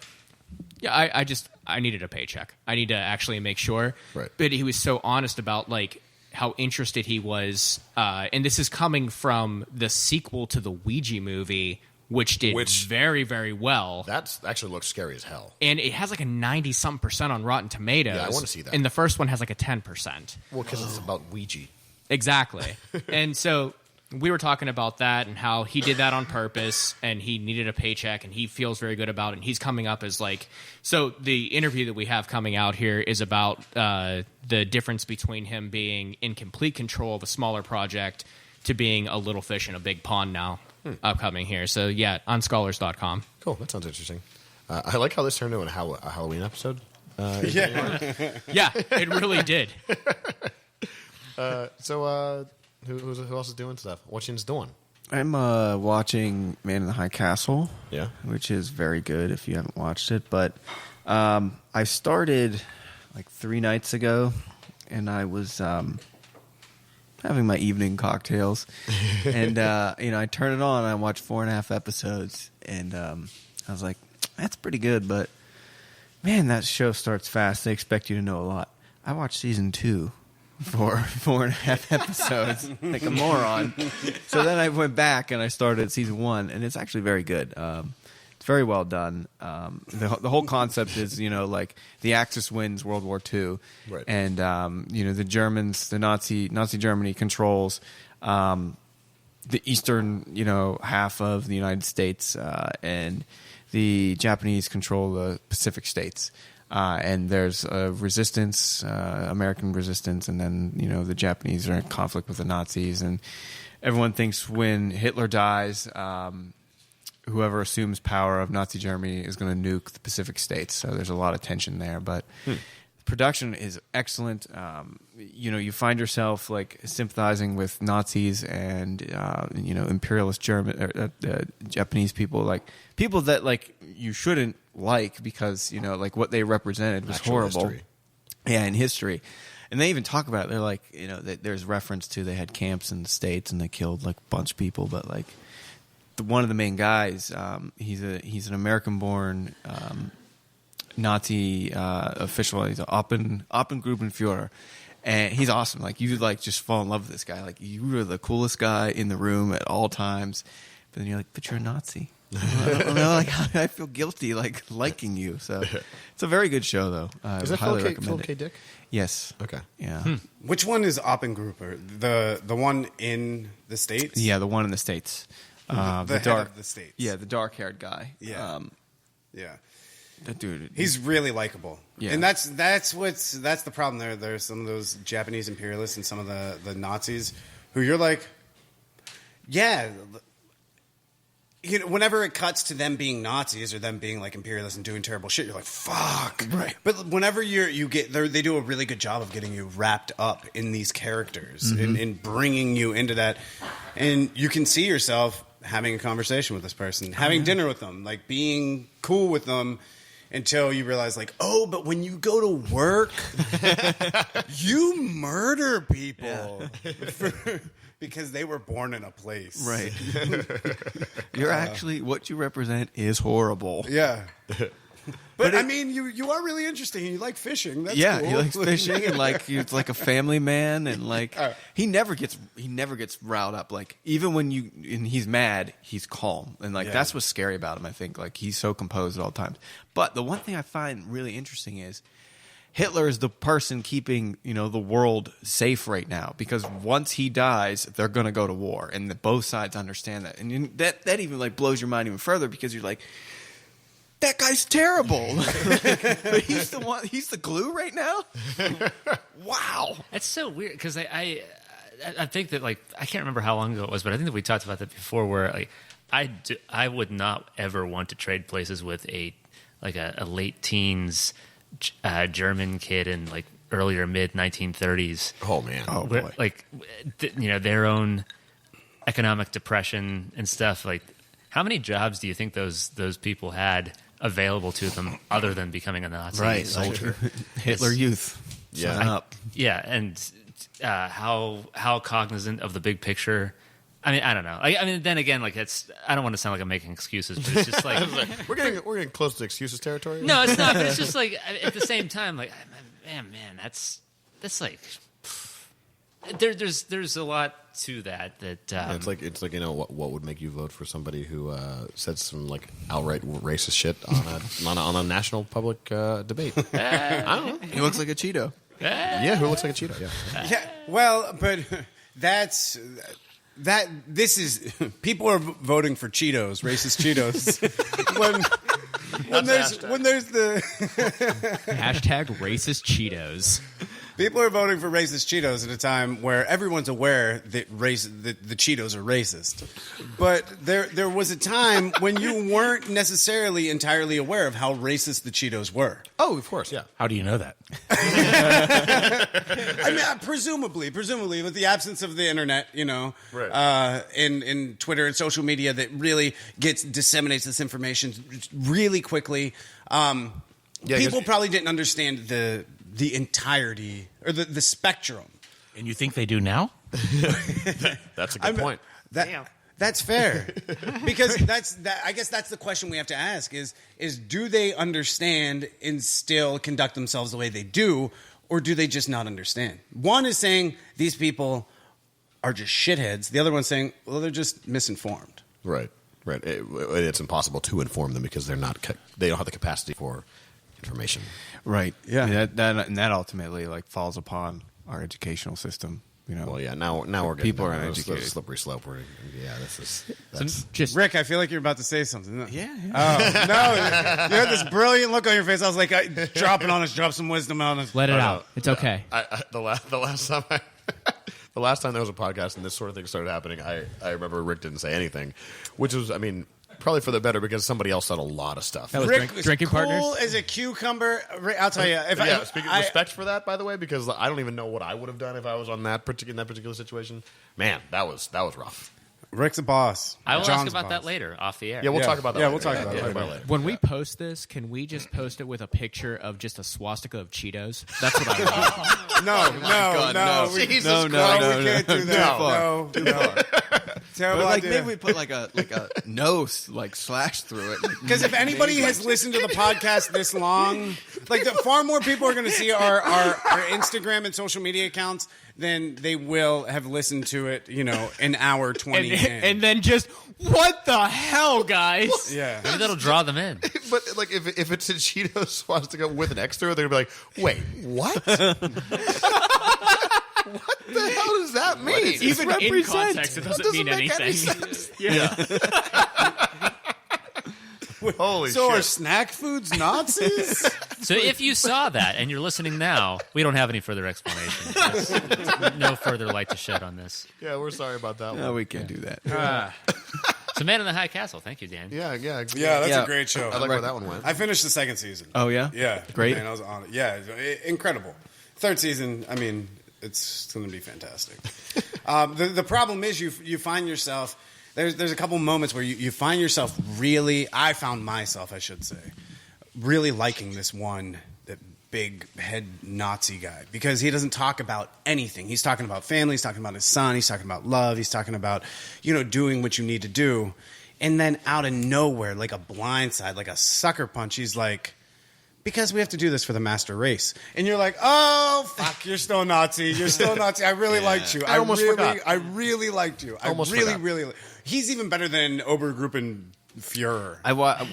S7: yeah, I needed a paycheck. I need to actually make sure.
S3: Right.
S7: But he was so honest about like how interested he was. And this is coming from the sequel to the Ouija movie, which did very, very well.
S3: That actually looks scary as hell.
S7: And it has like a 90-something% on Rotten Tomatoes.
S3: Yeah, I wanna see that.
S7: And the first one has like a 10%.
S3: Well, because it's about Ouija.
S7: Exactly. And so we were talking about that and how he did that on purpose and he needed a paycheck and he feels very good about it. And he's coming up as like, so the interview that we have coming out here is about the difference between him being in complete control of a smaller project to being a little fish in a big pond now upcoming here. So yeah, on scholars.com.
S3: Cool. That sounds interesting. I like how this turned into a Halloween episode.
S7: Yeah, it really did.
S3: So who else is doing stuff? What you doing?
S6: I'm watching Man in the High Castle.
S3: Yeah.
S6: Which is very good if you haven't watched it. But I started like 3 nights ago, and I was having my evening cocktails. And, I turn it on, and I watch 4.5 episodes. And I was like, that's pretty good. But, man, that show starts fast. They expect you to know a lot. I watched season 2. For 4.5 episodes, like a moron. So then I went back and I started season 1, and it's actually very good. It's very well done. The whole concept is, like the Axis wins World War II,
S3: right.
S6: And the Germans, the Nazi Germany controls the eastern, half of the United States, and the Japanese control the Pacific states. And there's resistance, American resistance, and then, the Japanese are in conflict with the Nazis. And everyone thinks when Hitler dies, whoever assumes power of Nazi Germany is going to nuke the Pacific states. So there's a lot of tension there. But production is excellent. You find yourself, like, sympathizing with Nazis and, imperialist Japanese people, like, people that, like, you shouldn't like because, like, what they represented was
S3: Actual
S6: horrible.
S3: history.
S6: Yeah, in history. And they even talk about it. They're like, there's reference to they had camps in the States and they killed, like, a bunch of people. But, like, one of the main guys, he's an American-born Nazi official. He's an Oppengrubenführer. And he's awesome. Like, you like just fall in love with this guy. Like, you are the coolest guy in the room at all times. But then you're like, but you're a Nazi. I feel guilty liking you. So it's a very good show, though.
S3: Is that
S6: highly
S3: Phil
S6: recommend
S3: K.
S6: it.
S3: Dick?
S6: Yes.
S3: Okay.
S6: Yeah.
S5: Which one is Oppengruber? The one in the States?
S6: Yeah, the one in the States.
S5: The head of the States.
S6: Yeah, the dark-haired guy.
S5: Yeah. Yeah.
S6: That dude.
S5: He's really likable.
S6: Yeah.
S5: And that's the problem there. There's some of those Japanese imperialists and some of the Nazis who you're like, yeah. Whenever it cuts to them being Nazis or them being like imperialists and doing terrible shit, you're like, fuck.
S6: Right.
S5: But whenever they do a really good job of getting you wrapped up in these characters and bringing you into that. And you can see yourself having a conversation with this person, having dinner with them, like being cool with them until you realize, like, oh, but when you go to work, you murder people. Because they were born in a place.
S6: Right. You're actually, what you represent is horrible.
S5: Yeah. But I mean, you are really interesting. You like fishing. That's
S6: yeah,
S5: cool.
S6: he likes fishing and like he's like a family man and like he never gets riled up. Like even when he's mad, he's calm. And like that's what's scary about him, I think. Like he's so composed at all times. But the one thing I find really interesting is Hitler is the person keeping, the world safe right now because once he dies, they're going to go to war, and both sides understand that. And that even like blows your mind even further because you're like, that guy's terrible. But he's the one. He's the glue right now. Wow,
S4: That's so weird because I think that, like, I can't remember how long ago it was, but I think that we talked about that before. Where like I would not ever want to trade places with a late teens German kid in like earlier mid 1930s.
S3: Oh man!
S6: Oh boy!
S4: Like their own economic depression and stuff. Like, how many jobs do you think those people had available to them other than becoming a Nazi soldier?
S6: Hitler Youth. Sign up.
S4: Yeah, and how cognizant of the big picture. I mean, I don't know. I mean, then again, like I don't want to sound like I'm making excuses, but it's just like
S3: we're getting close to excuses territory.
S4: No, it's not. But it's just like at the same time, like man, that's like there's a lot to that.
S3: It's like what would make you vote for somebody who said some like outright racist shit on a national public debate? I don't know.
S6: He looks like a Cheeto.
S3: Yeah, who looks like a Cheeto? Yeah.
S5: Yeah. Well, but that's this is people are voting for Cheetos, racist Cheetos. when there's the
S7: Hashtag racist Cheetos.
S5: people are voting for racist Cheetos at a time where everyone's aware that the Cheetos are racist. But there was a time when you weren't necessarily entirely aware of how racist the Cheetos were.
S3: Oh, of course, yeah.
S1: How do you know that?
S5: I mean, presumably, with the absence of the internet,
S3: Right.
S5: in Twitter and social media that really disseminates this information really quickly. People probably didn't understand the entirety or the spectrum.
S1: And you think they do now?
S3: That's a good point.
S5: That's fair, because I guess that's the question we have to ask: is do they understand and still conduct themselves the way they do, or do they just not understand? One is saying these people are just shitheads. The other one's saying, well, they're just misinformed.
S3: Right. It's impossible to inform them because they don't have the capacity for information.
S6: Right.
S5: Yeah.
S6: That ultimately falls upon our educational system.
S3: Well, yeah. Now we're getting
S6: People are
S3: down
S6: uneducated.
S3: a slippery slope. That's
S7: Just
S5: Rick, I feel like you're about to say something. Yeah. Oh no! You had this brilliant look on your face. I was like, drop some wisdom on us.
S7: let it out. It's okay.
S3: the last time the last time there was a podcast and this sort of thing started happening, I remember Rick didn't say anything, which was, probably for the better because somebody else said a lot of stuff.
S7: That was
S5: Rick was
S7: drinking
S5: cool
S7: partners?
S5: as a cucumber. I'll tell you.
S3: Speaking of respect for that, by the way, because I don't even know what I would have done if I was on in that particular situation. Man, that was rough.
S5: Rick's a boss.
S4: I will
S5: John's
S4: ask about
S5: boss.
S4: that later off the air.
S3: Yeah, we'll talk about that.
S5: Yeah,
S3: later.
S5: we'll talk about it later.
S7: When we post this, can we just post it with a picture of just a swastika of Cheetos? That's what I want.
S5: No. We can't do that. No. Terrible
S6: But
S5: idea.
S6: maybe we put like a no slash through it.
S5: Because if anybody has listened to the podcast this long, far more people are going to see our Instagram and social media accounts than they will have listened to it, an hour 20 in.
S7: and then just, what the hell, guys?
S5: Yeah.
S4: Maybe that'll draw them in.
S3: But if it's a Cheetos swastika with an X through it, they're gonna be like, wait, what? What the hell does that mean?
S7: Even in context, it doesn't mean
S3: make any
S7: anything.
S3: sense.
S7: Yeah.
S3: Holy
S5: So
S3: shit!
S5: are snack foods Nazis?
S4: So if you saw that and you're listening now, we don't have any further explanation. No further light to shed on this.
S3: Yeah, we're sorry about that
S6: No,
S3: one.
S6: we can't do that.
S4: So Man in the High Castle. Thank you, Dan.
S3: Yeah.
S5: That's
S6: Yeah.
S5: a great show.
S3: I like where that one went.
S5: I finished the second season.
S6: Oh yeah.
S5: Yeah.
S6: Great.
S5: Man, I was on it. Yeah, incredible. Third season, it's going to be fantastic. The problem is you find yourself, there's a couple moments where you find yourself I found myself, I should say, really liking this one, that big head Nazi guy, because he doesn't talk about anything. He's talking about family, he's talking about his son, he's talking about love, he's talking about, doing what you need to do. And then out of nowhere, like a blindside, like a sucker punch, he's like, because we have to do this for the master race. And you're like, oh, fuck, you're still Nazi. You're still Nazi. I really liked you.
S3: I almost forgot.
S5: I really liked you.
S3: Almost forgot.
S5: He's even better than Obergruppenführer.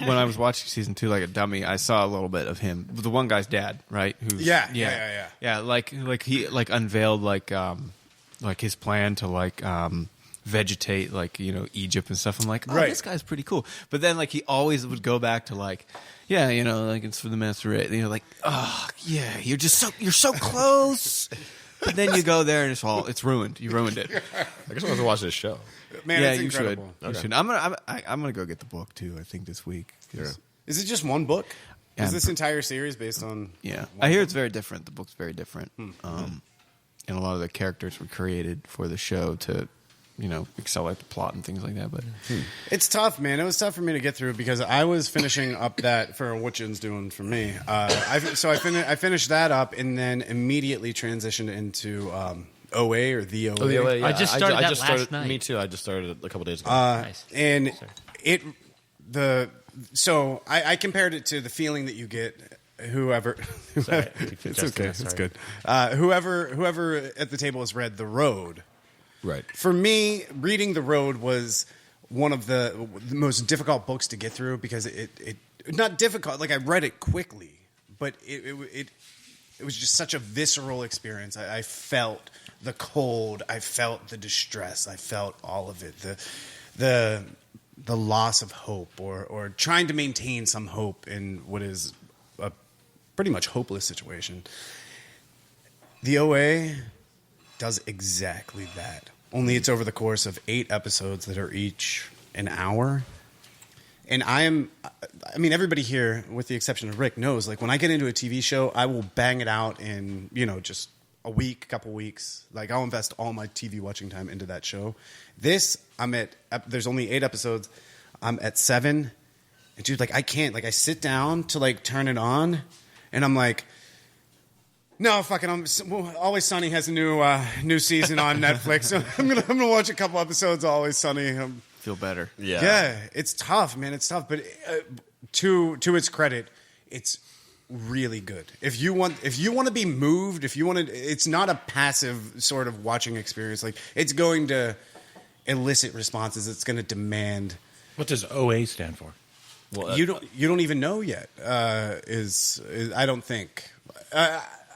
S6: When I was watching season 2 like a dummy, I saw a little bit of him. The one guy's dad, right? Yeah. Like he unveiled his plan to vegetate Egypt and stuff. I'm like,
S5: Right.
S6: This guy's pretty cool. But then he always would go back to it's for the master race. And you're like, oh yeah, you're so close. But then you go there and it's ruined. You ruined it.
S3: I guess I'll have to watch this show.
S5: Man,
S6: yeah,
S5: it's
S6: you
S5: incredible.
S6: should. You should. I'm gonna go get the book too. I think this week. 'Cause-
S5: Is it just one book?
S6: Yeah,
S5: Is this entire series based on...
S6: Yeah,
S5: one
S6: I hear
S5: book?
S6: it's very different. The book's very different, and a lot of the characters were created for the show to, accelerate the plot and things like that. But
S5: It's tough, man. It was tough for me to get through because I was finishing up that for what Jin's doing for me. I finished that up and then immediately transitioned into OA or the OA.
S3: Oh, the OA, yeah.
S4: I just started that last night.
S3: Me too. I just started it a couple days ago.
S4: Nice.
S5: And
S4: Sorry.
S5: so I compared it to the feeling that you get. Whoever, it's okay, it's good. Whoever at the table has read The Road.
S3: right.
S5: For me, reading The Road was one of the most difficult books to get through because it not difficult. Like I read it quickly, but was just such a visceral experience. I felt the cold, I felt the distress, I felt all of it. The loss of hope, or trying to maintain some hope in what is a pretty much hopeless situation. The OA does exactly that. Only it's over the course of 8 episodes that are each an hour. And everybody here, with the exception of Rick, knows, like, when I get into a TV show, I will bang it out in, just a week, couple weeks. Like, I'll invest all my TV watching time into that show. This, there's only 8 episodes. I'm at 7. And dude, like, I can't. Like, I sit down to, like, turn it on, and I'm like, no, fucking, Always Sunny has a new season on Netflix. So I'm gonna watch a couple episodes of Always Sunny.
S6: Feel better.
S5: Yeah, it's tough, man. It's tough, but to its credit, it's really good. If you want to be moved, it's not a passive sort of watching experience. Like, it's going to elicit responses. It's going to demand.
S1: What does OA stand for?
S3: Well,
S5: You don't even know yet. Is I don't think.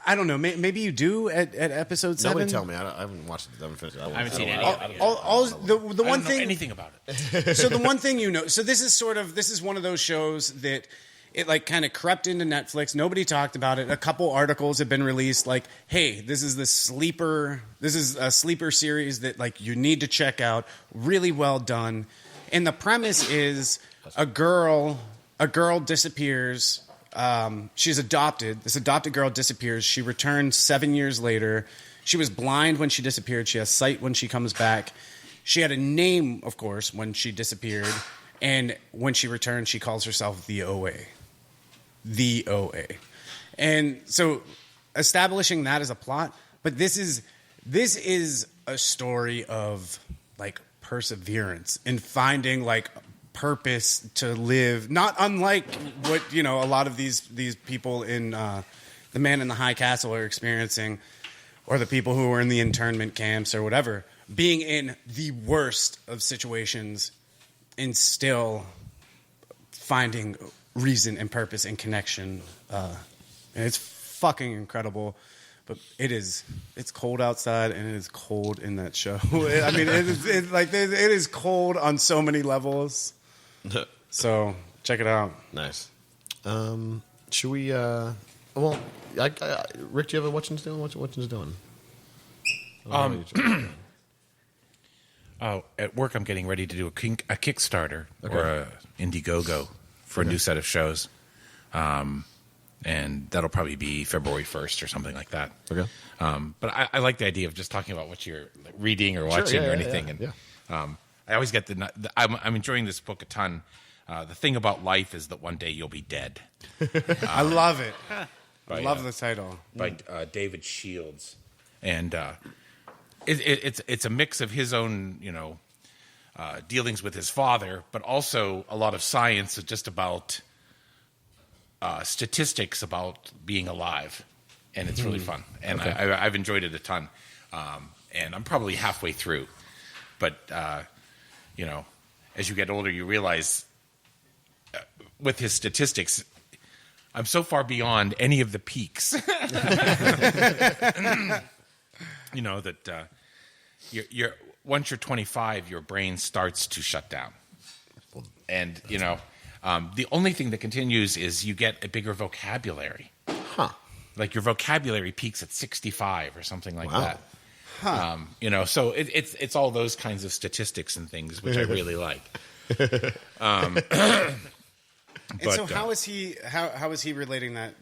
S5: I don't know. Maybe you do at episode 7.
S3: Nobody tell me. I haven't watched it. I haven't finished it.
S7: I haven't seen any.
S5: The one
S1: I don't
S5: thing
S1: know anything about it.
S5: So the one thing so this is one of those shows that it, like, kind of crept into Netflix. Nobody talked about it. A couple articles have been released, like, hey, this is a sleeper series that, like, you need to check out. Really well done. And the premise is a girl disappears. She's adopted. This adopted girl disappears. She returns 7 years later. She was blind when she disappeared. She has sight when she comes back. She had a name, of course, when she disappeared. And when she returned, she calls herself the OA. The OA. And so establishing that as a plot, but this is a story of, like, perseverance and finding, like, purpose to live, not unlike what a lot of these people in The Man in the High Castle are experiencing, or the people who are in the internment camps or whatever, being in the worst of situations and still finding reason and purpose and connection. And it's fucking incredible. But it's cold outside, and it is cold in that show. I mean, it is cold on so many levels. So check it out.
S3: Nice. Should we? Rick, do you have a What's doing? What's doing?
S1: At work, I'm getting ready to do a Kickstarter or a Indiegogo for a new set of shows. And that'll probably be February 1st or something like that.
S3: Okay.
S1: But I like the idea of just talking about what you're reading or watching or anything. I always get I'm enjoying this book a ton. The thing about life is that one day you'll be dead.
S5: I love it.
S1: I
S5: love the title.
S1: By David Shields. And it's a mix of his own, dealings with his father, but also a lot of science just about statistics about being alive, and it's really fun. And I've enjoyed it a ton. And I'm probably halfway through, but as you get older, you realize with his statistics, I'm so far beyond any of the peaks. That you're once you're 25, your brain starts to shut down, and the only thing that continues is you get a bigger vocabulary. Like your vocabulary peaks at 65 or something like that. So it's all those kinds of statistics and things which I really like.
S5: So how is he relating that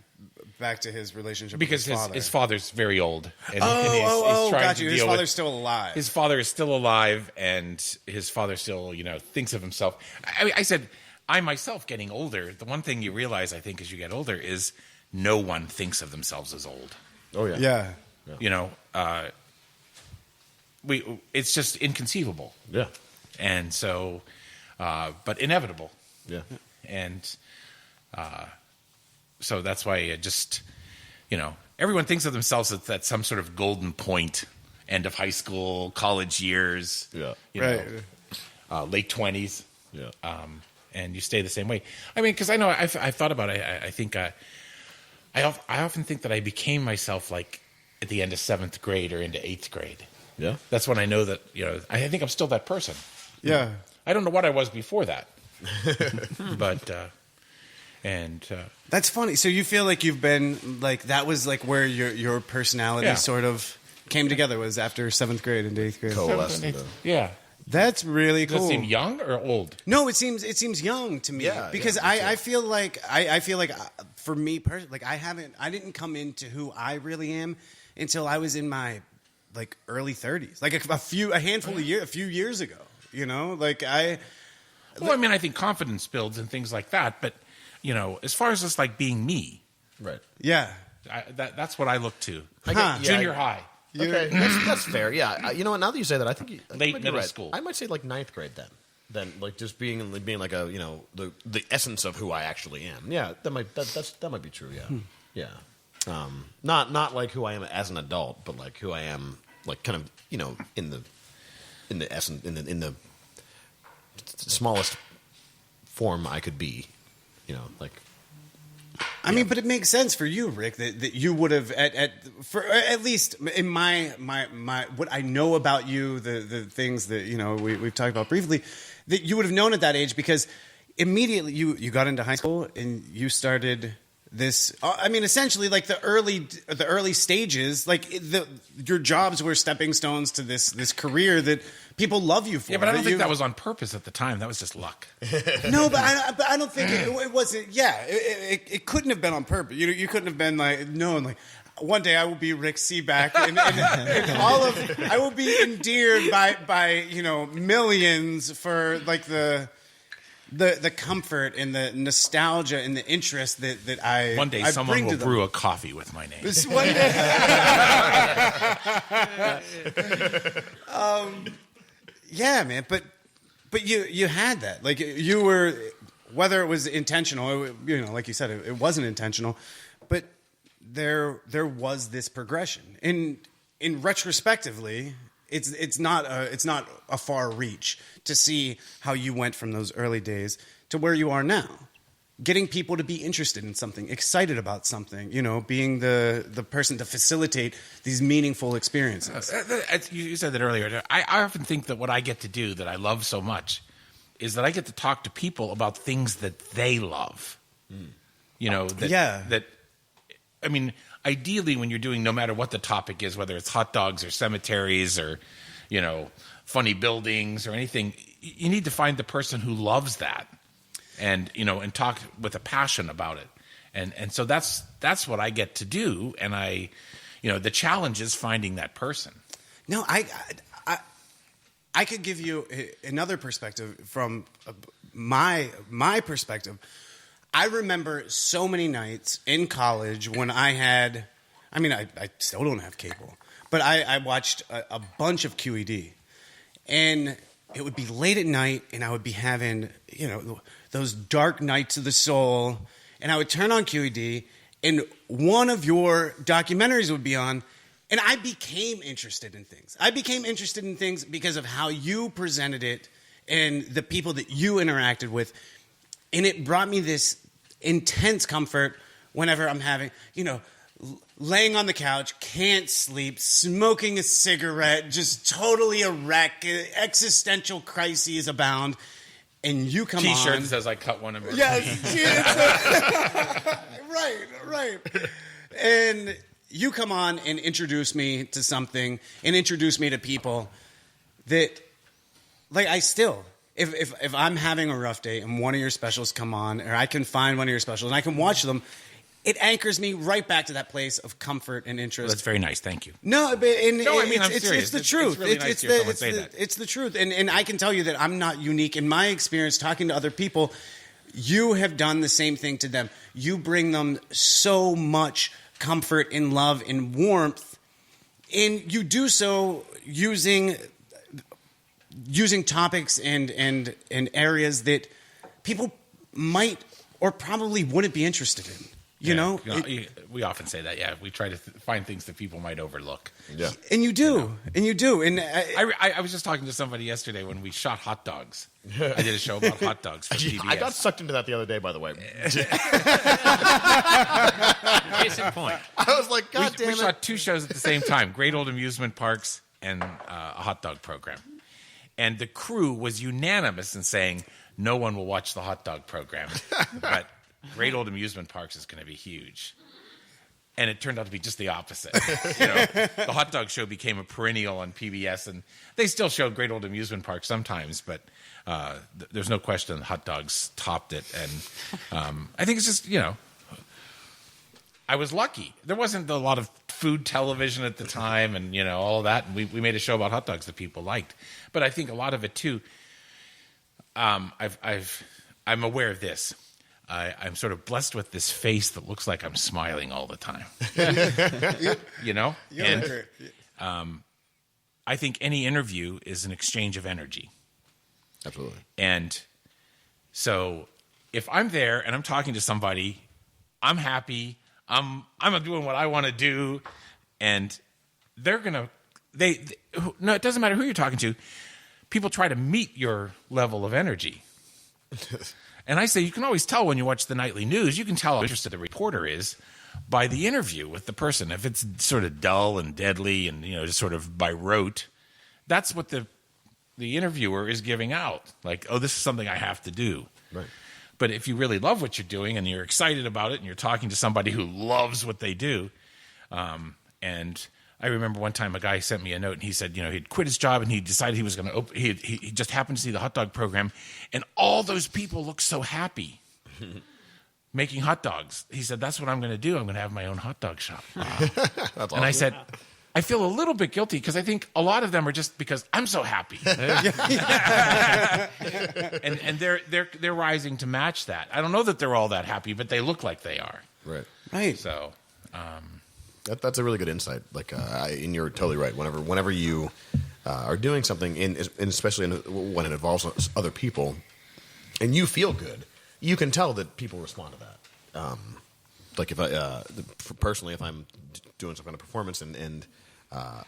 S5: back to his relationship
S1: because
S5: with his father?
S1: His father's very old. And,
S5: got you. His father's still alive.
S1: His father is still alive, and his father still, thinks of himself. I said, I myself, getting older, the one thing you realize, I think, as you get older is no one thinks of themselves as old.
S3: Oh, yeah.
S5: Yeah.
S1: It's just inconceivable.
S3: Yeah.
S1: And so, but inevitable.
S3: Yeah.
S1: And so that's why it just, everyone thinks of themselves at some sort of golden point, end of high school, college years,
S5: Right.
S1: Late 20s.
S3: Yeah.
S1: And you stay the same way. I mean, because I know I've thought about it. I think I often think that I became myself like at the end of 7th grade or into 8th grade.
S3: Yeah.
S1: That's when I know that, I think I'm still that person.
S5: Yeah.
S1: I don't know what I was before that. But,
S5: That's funny. So you feel like you've been like that was like where your personality
S1: Yeah.
S5: sort of came together was after 7th grade and 8th grade.
S3: Coalesced.
S1: yeah.
S5: That's really
S1: Does
S5: cool.
S1: it seem young or old?
S5: No, it seems young to me.
S3: Yeah,
S5: because
S3: yeah, me
S5: I feel like I feel like for me personally, like I didn't come into who I really am until I was in my like early 30s, like a few years ago. Like
S1: Well, I mean, I think confidence builds and things like that. But, as far as just like being me,
S3: Right.
S5: yeah.
S1: that's what I look to. Junior high.
S3: Okay, that's fair. Yeah, you know what? Now that you say that, I think you
S1: Late
S3: might be
S1: middle
S3: right.
S1: school.
S3: I might say like 9th grade then like just being like a the essence of who I actually am. Yeah, that might be true. Yeah, yeah. Not like who I am as an adult, but like who I am like kind of in the essence in the smallest form I could be. Like.
S5: I mean, but it makes sense for you, Rick, that you would have at least in my what I know about you, the things that we've talked about briefly, that you would have known at that age because immediately you got into high school and you started this. I mean, essentially, like the early stages, like your jobs were stepping stones to this career that people love you for.
S1: Yeah, but I don't think that was on purpose at the time. That was just luck.
S5: No, but I don't think it wasn't. Yeah, it couldn't have been on purpose. You couldn't have been like known like one day I will be Rick Sebak and all of I will be endeared by millions for like the comfort and the nostalgia and the interest that I
S1: One day
S5: I
S1: someone
S5: bring
S1: will
S5: to them.
S1: brew a coffee with my name.
S5: This one day. Yeah, man, but you had that. Like you were, whether it was intentional, like you said, it wasn't intentional, but there was this progression. In retrospectively, it's not a far reach to see how you went from those early days to where you are now. Getting people to be interested in something, excited about something, being the person to facilitate these meaningful experiences.
S1: You said that earlier. I often think that what I get to do that I love so much is that I get to talk to people about things that they love. That I mean, ideally when you're doing no matter what the topic is, whether it's hot dogs or cemeteries or, funny buildings or anything, you need to find the person who loves that. And and talk with a passion about it, and so that's what I get to do, and the challenge is finding that person.
S5: No, I could give you another perspective from my perspective. I remember so many nights in college when I still don't have cable, but I watched a bunch of QED, and it would be late at night, and I would be having those dark nights of the soul, and I would turn on QED, and one of your documentaries would be on, and I became interested in things. I became interested in things because of how you presented it and the people that you interacted with, and it brought me this intense comfort whenever I'm having, laying on the couch, can't sleep, smoking a cigarette, just totally a wreck, existential crises abound. And you come on.
S1: T-shirt that says I cut one of them.
S5: Yes. Right. And you come on and introduce me to something and introduce me to people that, like, I still, if I'm having a rough day and one of your specials come on, or I can find one of your specials and I can watch them, it anchors me right back to that place of comfort and interest.
S1: Well, that's very nice. Thank you.
S5: No, but
S1: I'm serious.
S5: It's the truth.
S1: It's really nice to hear someone say that.
S5: It's the truth, and I can tell you that I'm not unique. In my experience, talking to other people, you have done the same thing to them. You bring them so much comfort and love and warmth, and you do so using topics and areas that people might or probably wouldn't be interested in. You know,
S1: we often say that. Yeah, we try to find things that people might overlook.
S3: Yeah.
S5: and you do, and you do, and
S1: I was just talking to somebody yesterday when we shot hot dogs. I did a show about hot dogs for PBS.
S3: I got sucked into that the other day, by the way.
S4: Case in point.
S3: I was like, God damn
S1: we
S3: it.
S1: shot 2 shows at the same time: Great Old Amusement Parks and a hot dog program. And the crew was unanimous in saying no one will watch the hot dog program, but Great Old Amusement Parks is going to be huge. And it turned out to be just the opposite. The hot dog show became a perennial on PBS, and they still show Great Old Amusement Park sometimes, but there's no question hot dogs topped it. And I think it's just, I was lucky. There wasn't a lot of food television at the time and, all of that. And we made a show about hot dogs that people liked. But I think a lot of it, too, I'm aware of this. I'm sort of blessed with this face that looks like I'm smiling all the time. And I think any interview is an exchange of energy.
S3: Absolutely.
S1: And so if I'm there and I'm talking to somebody, I'm happy. I'm doing what I want to do, and they're gonna. No, it doesn't matter who you're talking to. People try to meet your level of energy. And I say you can always tell when you watch the nightly news. You can tell how interested the reporter is by the interview with the person. If it's sort of dull and deadly and just sort of by rote, that's what the interviewer is giving out. Like, oh, this is something I have to do.
S3: Right.
S1: But if you really love what you're doing and you're excited about it and you're talking to somebody who loves what they do, and I remember one time a guy sent me a note and he said, he'd quit his job and he decided he was going to open. He just happened to see the hot dog program, and all those people looked so happy making hot dogs. He said, "That's what I'm going to do. I'm going to have my own hot dog shop."
S3: That's awesome.
S1: And I said, I feel a little bit guilty because I think a lot of them are just because I'm so happy, and they're rising to match that. I don't know that they're all that happy, but they look like they are.
S3: Right.
S1: So.
S3: That's a really good insight. Like, and you're totally right. Whenever you are doing something, and especially when it involves other people, and you feel good, you can tell that people respond to that. Like if personally, if I'm doing some kind of performance and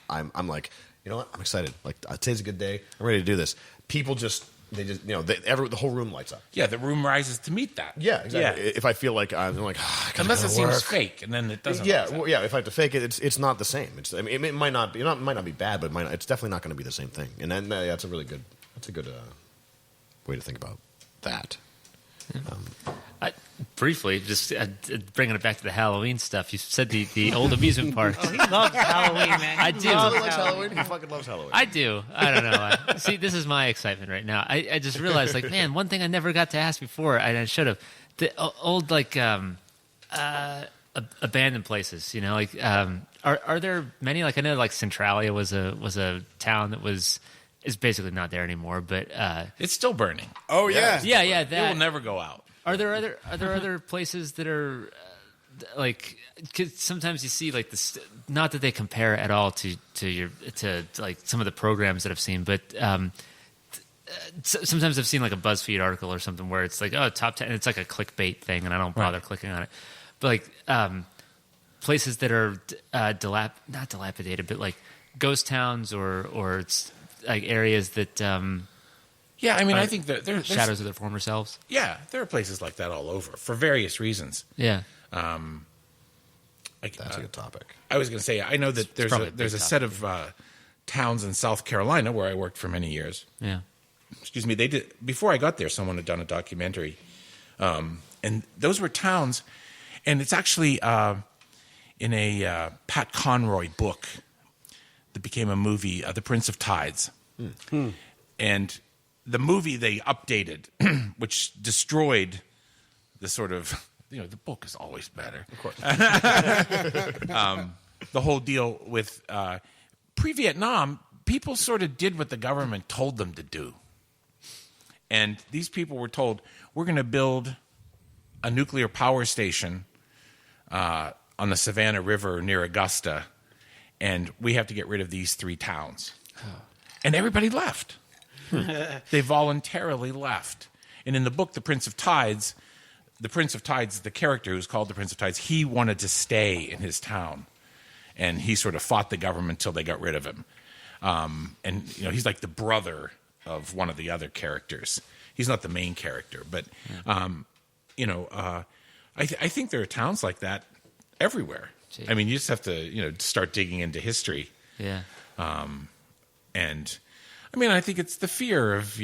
S3: I'm like, you know what, I'm excited. Like today's a good day. I'm ready to do this. People the whole room lights up.
S1: Yeah, the room rises to meet that.
S3: Yeah, exactly.
S1: Yeah.
S3: If I feel like
S1: unless it seems fake, and then it doesn't.
S3: Yeah, if I have to fake it, it's not the same. It might not be. It might not be bad, but it's definitely not going to be the same thing. And then that's a really good. That's a good way to think about that.
S4: Briefly, just bringing it back to the Halloween stuff. You said the old amusement park.
S8: He loves Halloween, man.
S4: I do.
S3: He likes Halloween. He fucking loves Halloween.
S4: I do. I don't know. See, this is my excitement right now. I just realized, like, man, one thing I never got to ask before, and I should have. The old, like, abandoned places, are there many? Like, I know, like, Centralia was a town that is basically not there anymore, but
S1: It's still burning.
S5: oh yeah,
S4: yeah, that
S1: It will never go out.
S4: Are there other places that are like? 'Cause sometimes you see like this. Not that they compare at all to like some of the programs that I've seen, but sometimes I've seen like a BuzzFeed article or something where it's like, oh, top 10. It's like a clickbait thing, and I don't bother clicking on it. But like places that are not dilapidated, but like ghost towns or it's like areas that.
S1: Yeah, I mean, I think that there's
S4: shadows of their former selves.
S1: Yeah, there are places like that all over for various reasons.
S4: Yeah.
S3: That's a good topic.
S1: I was going to say, I know that there's
S4: probably a
S1: a
S4: big
S1: set of towns in South Carolina where I worked for many years.
S4: Yeah.
S1: Excuse me. They did before I got there. Someone had done a documentary, and those were towns, and it's actually in a Pat Conroy book that became a movie, The Prince of Tides, and the movie they updated, which destroyed the sort of, the book is always better. Of course. The whole deal with pre-Vietnam, people sort of did what the government told them to do. And these people were told, we're going to build a nuclear power station on the Savannah River near Augusta, and we have to get rid of these 3 towns. And everybody left. They voluntarily left. And in the book, The Prince of Tides, the Prince of Tides, the character who's called the Prince of Tides, he wanted to stay in his town, and he sort of fought the government until they got rid of him. And he's like the brother of one of the other characters. He's not the main character, but I think there are towns like that everywhere.
S4: Gee.
S1: I mean, you just have to start digging into history.
S4: Yeah.
S1: And I mean, I think it's the fear of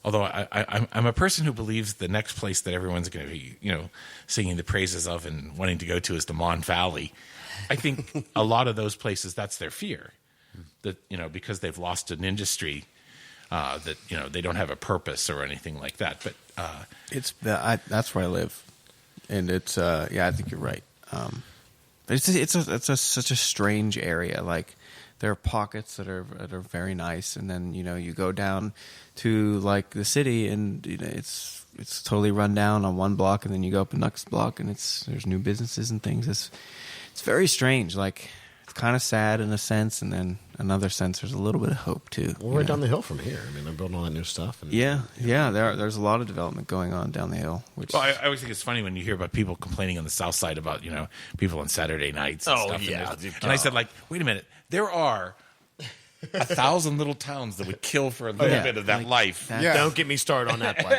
S1: although I'm a person who believes the next place that everyone's going to be singing the praises of and wanting to go to is the Mon Valley. I think a lot of those places, that's their fear, that because they've lost an industry, that they don't have a purpose or anything like that. But
S6: that's where I live, and it's I think you're right. It's such a strange area. Like there are pockets that are very nice, and then you go down to like the city, and it's totally run down on one block, and then you go up the next block, and there's new businesses and things. It's very strange. Like it's kind of sad in a sense, and then another sense there's a little bit of hope too.
S3: Well, right down the hill from here. I mean, they're building all that new stuff. And,
S6: There's a lot of development going on down the hill. Which
S1: I always think it's funny when you hear about people complaining on the South Side about people on Saturday nights. And stuff. And I said, like, wait a minute, there are 1,000 little towns that would kill for a little bit of that life.
S3: Don't get me started on that part.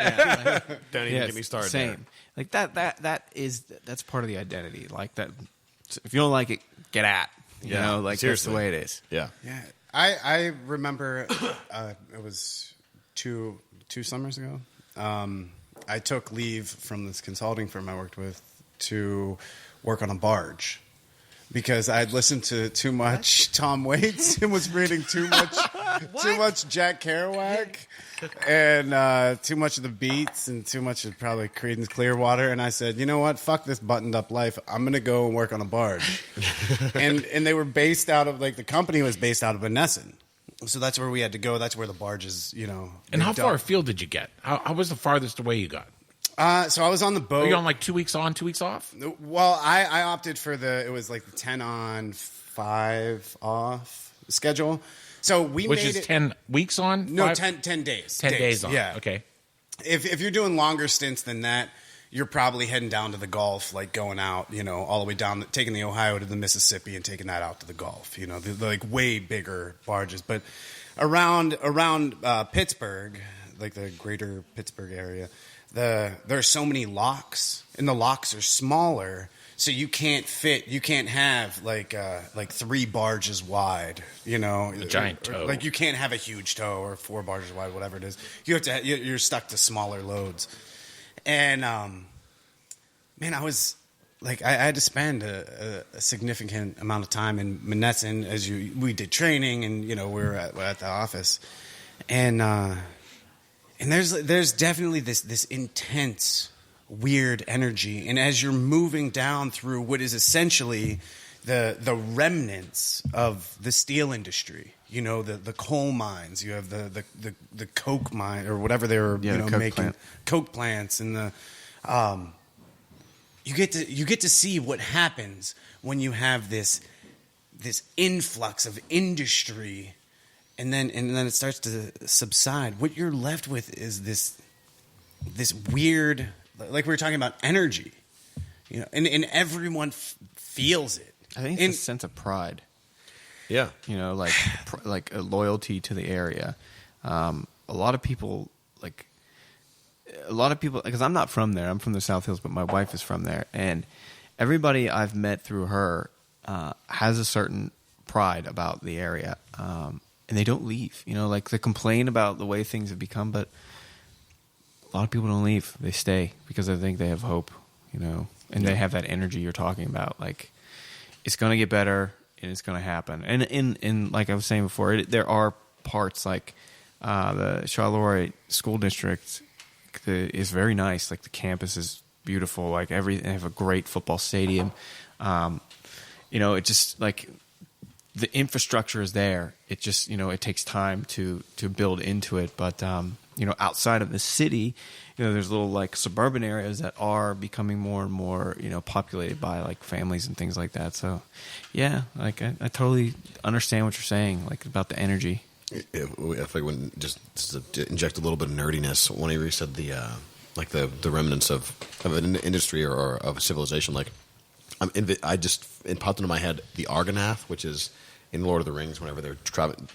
S3: Don't even get me started.
S6: Same. There. Like that's part of the identity. Like that. If you don't like it, get at. Like seriously. That's the way it is.
S3: Yeah.
S5: Yeah. I remember it was two summers ago. I took leave from this consulting firm I worked with to work on a barge because I had listened to too much Tom Waits and was reading too much Jack Kerouac and too much of the Beats and too much of probably Creedence Clearwater. And I said, you know what? Fuck this buttoned up life. I'm going to go and work on a barge. and they were based out of, like, the company was based out of Monessen. So that's where we had to go. That's where the barges,
S1: And how far afield did you get? How was the farthest away you got?
S5: So I was on the boat.
S1: Were you on like 2 weeks on, 2 weeks off?
S5: Well, I opted for it was like the 10 on, 5 off schedule. So we
S1: Which
S5: made
S1: is
S5: it
S1: 10 weeks on?
S5: No,
S1: 5?
S5: 10 days.
S1: 10 days on.
S5: Yeah.
S1: Okay.
S5: If you're doing longer stints than that, you're probably heading down to the Gulf, like going out, all the way down, taking the Ohio to the Mississippi and taking that out to the Gulf. The like way bigger barges. But around Pittsburgh, like the greater Pittsburgh area, there are so many locks, and the locks are smaller. So you can't have like 3 barges wide,
S1: a giant tow.
S5: Like you can't have a huge tow or 4 barges wide, whatever it is. You're stuck to smaller loads. And man, I was like, I had to spend a significant amount of time in Monessen as we did training, and we were at the office, and there's definitely this intense, weird energy. And as you're moving down through what is essentially the remnants of the steel industry, the coal mines, you have the coke mine or whatever they were making coke plants, and you get to see what happens when you have this influx of industry, and then it starts to subside. What you're left with is this weird, like we were talking about, energy, and everyone feels it.
S6: I think it's a sense of pride.
S3: Yeah.
S6: Like a loyalty to the area. A lot of people, because I'm not from there. I'm from the South Hills, but my wife is from there. And everybody I've met through her has a certain pride about the area. And they don't leave. They complain about the way things have become, but a lot of people don't leave. They stay because I think they have hope, and they have that energy you're talking about. Like, it's going to get better, and it's going to happen. And in like I was saying before, there are parts like the Charleroi School District is very nice. Like the campus is beautiful. Like they have a great football stadium. It just like the infrastructure is there. It just it takes time to build into it. But outside of the city, there's little like suburban areas that are becoming more and more populated by like families and things like that. So yeah, like I totally understand what you're saying, like about the energy.
S3: If I wouldn't just to inject a little bit of nerdiness, whenever you said like the remnants of an industry or of a civilization. Like it popped into my head the Argonath, which is in Lord of the Rings. Whenever they're traveling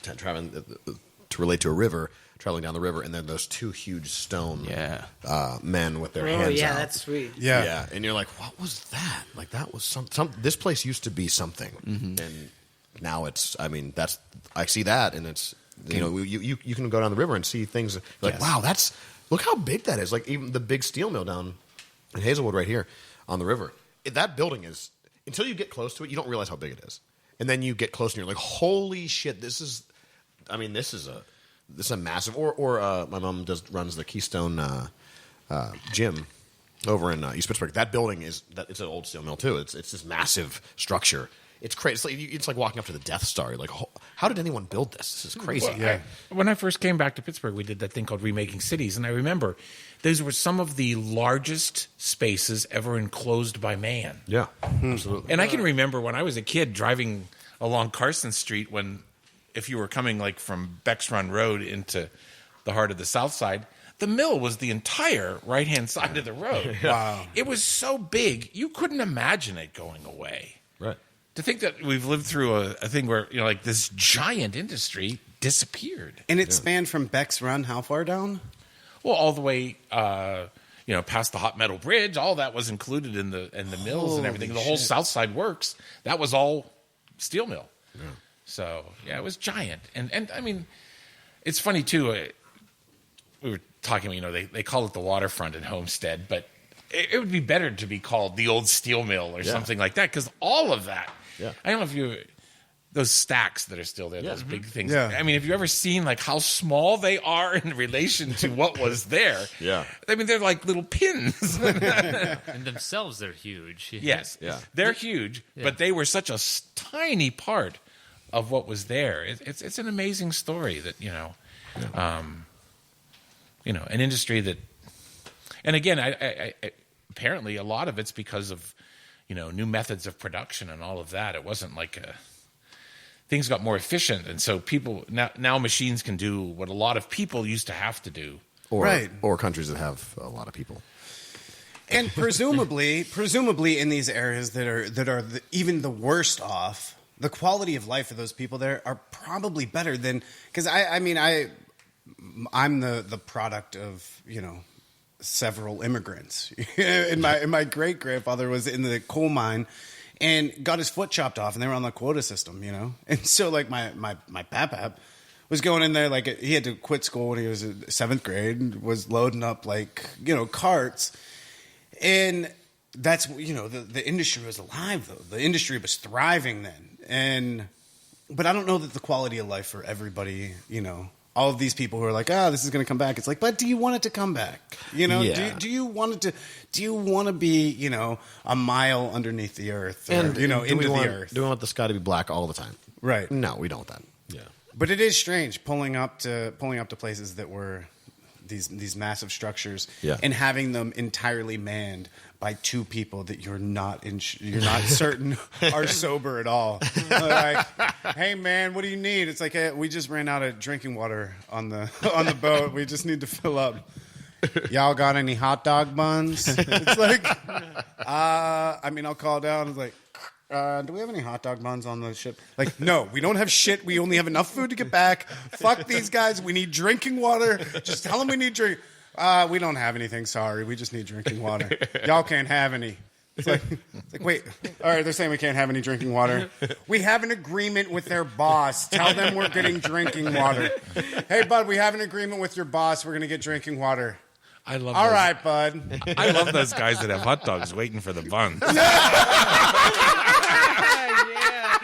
S3: to relate to a river, traveling down the river, and then those two huge stone men with their hands out.
S8: That's sweet.
S3: Yeah, and you're like, what was that? Like that was some. This place used to be something, and now it's. I mean, I see that, and it's you can go down the river and see things like wow, look how big that is. Like even the big steel mill down in Hazelwood right here on the river. That building is until you get close to it, you don't realize how big it is, and then you get close and you're like, holy shit, this is a massive. Or my mom runs the Keystone gym over in East Pittsburgh. That building it's an old steel mill too. It's this massive structure. It's crazy. It's like walking up to the Death Star. You're like, how did anyone build this? This is crazy.
S1: Well, when I first came back to Pittsburgh, we did that thing called Remaking Cities, and I remember those were some of the largest spaces ever enclosed by man.
S3: Yeah, absolutely.
S1: And I can remember when I was a kid driving along Carson Street when, if you were coming like from Beck's Run Road into the heart of the South Side, the mill was the entire right-hand side of the road.
S5: Wow.
S1: It was so big, you couldn't imagine it going away.
S3: Right.
S1: To think that we've lived through a thing where, like this giant industry disappeared.
S5: And it spanned from Beck's Run how far down?
S1: Well, all the way, past the Hot Metal Bridge, all that was included in the mills and everything. The whole South Side Works, that was all steel mill. Yeah. So, it was giant. And I mean, it's funny, too. We were talking, they call it the waterfront in Homestead, but it would be better to be called the old steel mill or something like that, because all of that, I don't know if those stacks that are still there, those big things.
S5: Yeah.
S1: I mean, have you ever seen like how small they are in relation to what was there?
S3: Yeah.
S1: I mean, they're like little pins.
S4: And themselves, they're huge.
S1: Yes.
S3: Yeah.
S1: They're huge, but they were such a tiny part of what was there. It's an amazing story that, an industry that, and again, I apparently a lot of it's because of, new methods of production and all of that. It wasn't like things got more efficient, and so people now machines can do what a lot of people used to have to do.
S3: Or countries that have a lot of people.
S5: And presumably in these areas that are even the worst off, the quality of life of those people there are probably better than, because I'm the product of several immigrants. and my great grandfather was in the coal mine and got his foot chopped off, and they were on the quota system, and so like my pap was going in there, like he had to quit school when he was in 7th grade and was loading up carts, and that's the industry was alive though. The industry was thriving then, but I don't know that the quality of life for everybody, all of these people who are like, this is going to come back. It's like, but do you want it to come back? Do you want it to? Do you want to be, a mile underneath the earth, or, into the earth?
S3: Do we want the sky to be black all the time?
S5: Right.
S3: No, we don't want that. Yeah.
S5: But it is strange pulling up to places that were these massive structures, and having them entirely manned by two people that you're not certain are sober at all. Like, hey man, what do you need? It's like, hey, we just ran out of drinking water on the boat. We just need to fill up. Y'all got any hot dog buns? It's like, I'll call down. It's like, do we have any hot dog buns on the ship? Like, no, we don't have shit. We only have enough food to get back. Fuck these guys. We need drinking water. Just tell them we need drink. We don't have anything. Sorry. We just need drinking water. Y'all can't have any. It's like, wait. All right, they're saying we can't have any drinking water. We have an agreement with their boss. Tell them we're getting drinking water. Hey, bud, we have an agreement with your boss. We're going to get drinking water.
S1: I love.
S5: All right, bud.
S1: I love those guys that have hot dogs waiting for the buns.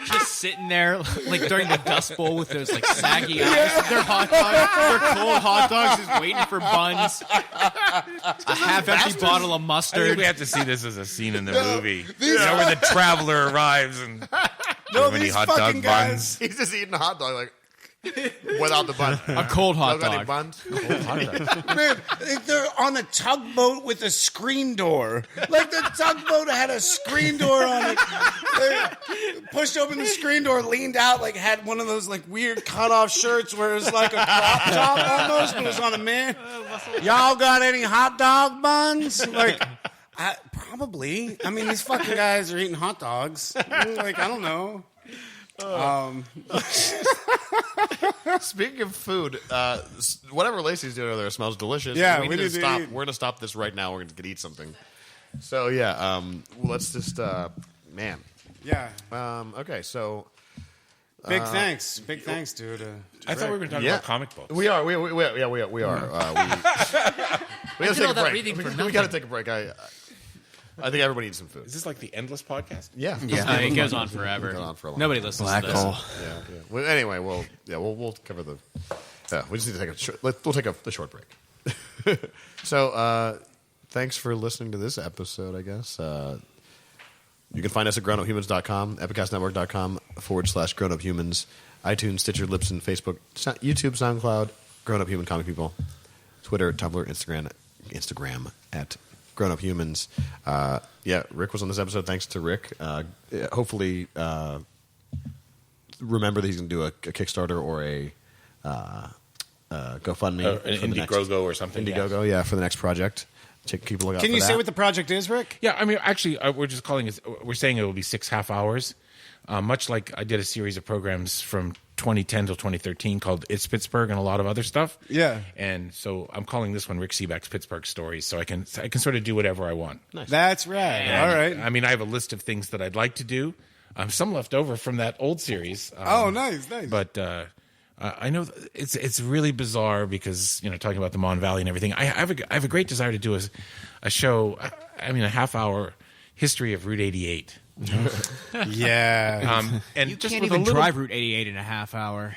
S7: Just sitting there, like during the Dust Bowl with those like saggy eyes. Their hot dogs, their cold hot dogs, just waiting for buns. A half-empty bottle of
S1: I
S7: mustard.
S1: think we have to see this as a scene in the movie. Where the traveler arrives and
S5: No,
S1: many
S5: these
S1: hot
S5: fucking
S1: dog
S5: guys-
S1: buns.
S3: He's just eating a hot dog like. Without the bun.
S7: A cold hot
S3: Got any
S7: dog.
S3: buns? Cold hot dog.
S5: Man, they're on a tugboat with a screen door. Like the tugboat had a screen door on it. They pushed open the screen door, leaned out, like had one of those like weird cut-off shirts where it was like a crop top almost, but it was on a man. Y'all got any hot dog buns? Like, probably. I mean, these fucking guys are eating hot dogs. Like, I don't know.
S3: Speaking of food, whatever Lacey's doing over there smells delicious.
S5: Yeah,
S3: we
S5: we
S3: need to
S5: need to
S3: stop.
S5: eat.
S3: We're going to stop this right now. We're going to eat something. So, yeah, let's just, man.
S5: Yeah.
S3: Okay, so.
S5: Big thanks, dude.
S1: I thought we were going to talk
S3: Yeah.
S1: about comic books.
S3: We are. We are. We are. We got to take
S4: all
S3: a
S4: that
S3: break.
S4: reading for
S3: We
S4: nothing.
S3: got to take a break. I think everybody needs some food.
S1: Is this like the endless podcast?
S3: Yeah.
S7: It goes on forever.
S3: It goes on for a long
S7: Nobody listens
S6: Black
S7: to this.
S6: hole.
S3: Yeah. Well, anyway, we'll cover the. We just need to take a short. We'll take the short break. So, thanks for listening to this episode. I guess you can find us at grownuphumans.com, epicastnetwork.com/grownuphumans, iTunes, Stitcher, Libsyn, Facebook, YouTube, SoundCloud, Grown Up Human Comic People, Twitter, Tumblr, Instagram at Grown Up Humans. Rick was on this episode. Thanks to Rick. Hopefully, remember that he's going to do a Kickstarter or a GoFundMe.
S1: An
S3: for the next-
S1: Indiegogo or something.
S3: Indiegogo, yeah, for the next project. Keep a lookout
S5: Can
S3: for
S5: you
S3: that.
S5: say what the project is, Rick?
S1: Yeah, I mean, actually, we're just calling it. We're saying it will be 6 half-hours, much like I did a series of programs from 2010 till 2013 called "It's Pittsburgh" and a lot of other stuff.
S5: Yeah.
S1: and so I'm calling this one Rick Sebak's Pittsburgh Stories, so I can sort of do whatever I want.
S5: That's right.
S1: And,
S5: All right.
S1: I mean, I have a list of things that I'd like to do. Some left over from that old series.
S5: Oh, nice.
S1: But I know it's really bizarre because talking about the Mon Valley and everything. I have a great desire to do a show. I mean, a half-hour history of Route 88.
S5: Yeah.
S1: And
S7: You
S1: just
S7: can't
S1: with
S7: even
S1: a little,
S7: drive Route 88 in a half hour.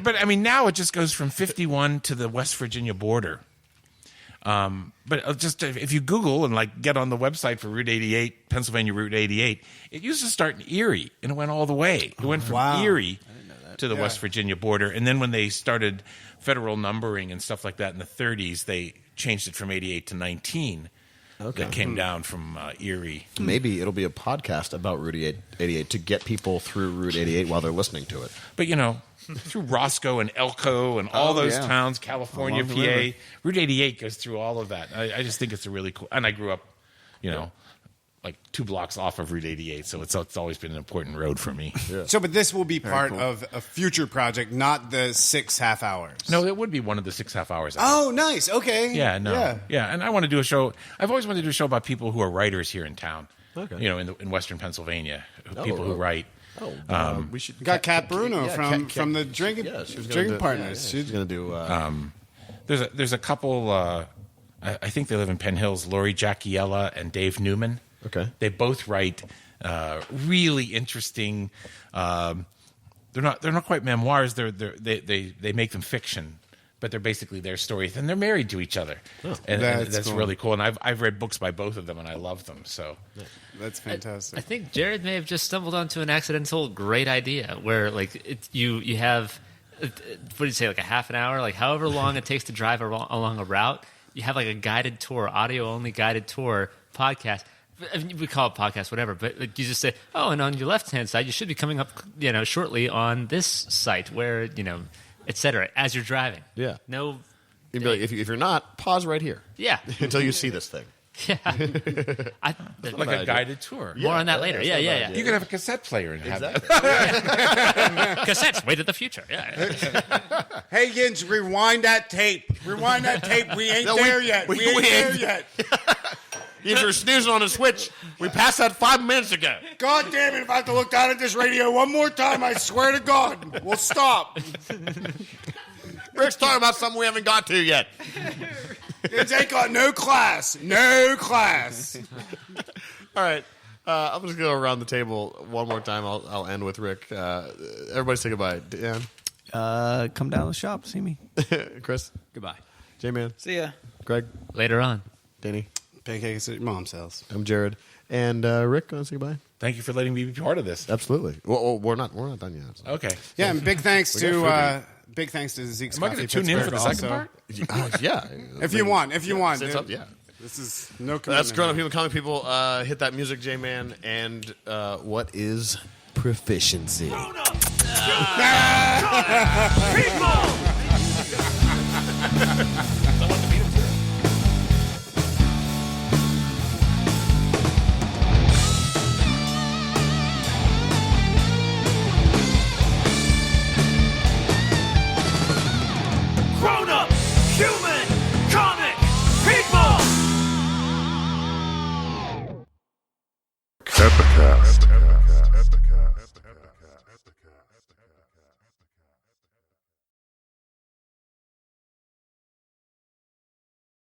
S1: but I mean, now it just goes from 51 to the West Virginia border. But just if you Google and get on the website for Route 88, Pennsylvania Route 88, it used to start in Erie and it went all the way. It went from
S5: wow.
S1: Erie to the West Virginia border, and then when they started federal numbering and stuff like that in the 30s, they changed it from 88 to 19. That came down from Erie.
S3: Maybe it'll be a podcast about Route 88 to get people through Route 88 while they're listening to it.
S1: But through Roscoe and Elko and all those towns, California,
S6: Along the river.
S1: PA, Route 88 goes through all of that. I just think it's a really cool. And I grew up, 2 blocks off of Route 88, so it's always been an important road for me.
S5: So, but this will be part of a future project, not the 6 half hours.
S1: No, it would be one of the 6 half-hours.
S5: Oh, nice. Okay.
S1: Yeah. And I want to do a show. I've always wanted to do a show about people who are writers here in town.
S3: Okay.
S1: in Western Pennsylvania, people who write.
S3: We should
S5: Got Kat Bruno from the Drinking
S3: she was gonna
S5: Drinking
S3: do-
S5: Partners.
S3: She's going to do.
S1: There's a couple. I think they live in Penn Hills. Lori Jackiella and Dave Newman.
S3: Okay.
S1: They both write really interesting. They're not quite memoirs. They make them fiction, but they're basically their stories, and they're married to each other, and that's
S5: cool.
S1: really cool. And I've read books by both of them, and I love them. So
S5: That's fantastic.
S4: I think Jared may have just stumbled onto an accidental great idea where you have what do you say, a half an hour, however long it takes to drive along a route. You have a guided tour, audio only guided tour podcast. We call it podcast, whatever, but you just say, oh, and on your left-hand side, you should be coming up, shortly on this site where, et cetera, as you're driving.
S3: Yeah.
S4: No.
S3: You'd be like, if you're not, pause right here
S4: Yeah.
S3: until you see this thing.
S4: Yeah.
S1: like a guided tour.
S4: More on that later. Yeah.
S1: You could have a cassette player and have that.
S4: Cassettes, way to the future. Yeah.
S5: Hey, Yins, rewind that tape. Rewind that tape. We ain't there yet. We ain't there yet.
S3: You're snoozing on a switch. We passed that 5 minutes ago.
S5: God damn it, if I have to look down at this radio one more time, I swear to God, we'll stop.
S3: Rick's talking about something we haven't got to yet.
S5: Yins ain't got no class. No class.
S3: All right. I'm just going to go around the table one more time. I'll end with Rick. Everybody say goodbye. Dan,
S6: Come down to the shop, see me.
S3: Chris,
S7: Goodbye.
S3: J-Man,
S8: See ya.
S3: Greg,
S4: Later on.
S3: Danny.
S5: Pancakes at your mom's house.
S3: I'm Jared. And Rick, want to say goodbye?
S1: Thank you for letting me be part of this.
S3: Absolutely. Well, we're not done yet. So.
S1: Okay.
S5: Yeah, and big thanks
S3: got
S5: to Zeke's
S1: Am I
S5: Coffee
S1: going to tune in for
S5: Pittsburgh
S1: the second
S5: also.
S1: part?
S3: Yeah.
S5: If you want.
S3: It's
S5: dude.
S3: up, yeah.
S5: This is no commitment.
S3: That's Grownup People, Comic People. Hit that music, J-Man. And what is proficiency?
S2: Grownup Comic People! Grownup Human Comic People!
S9: Epicast.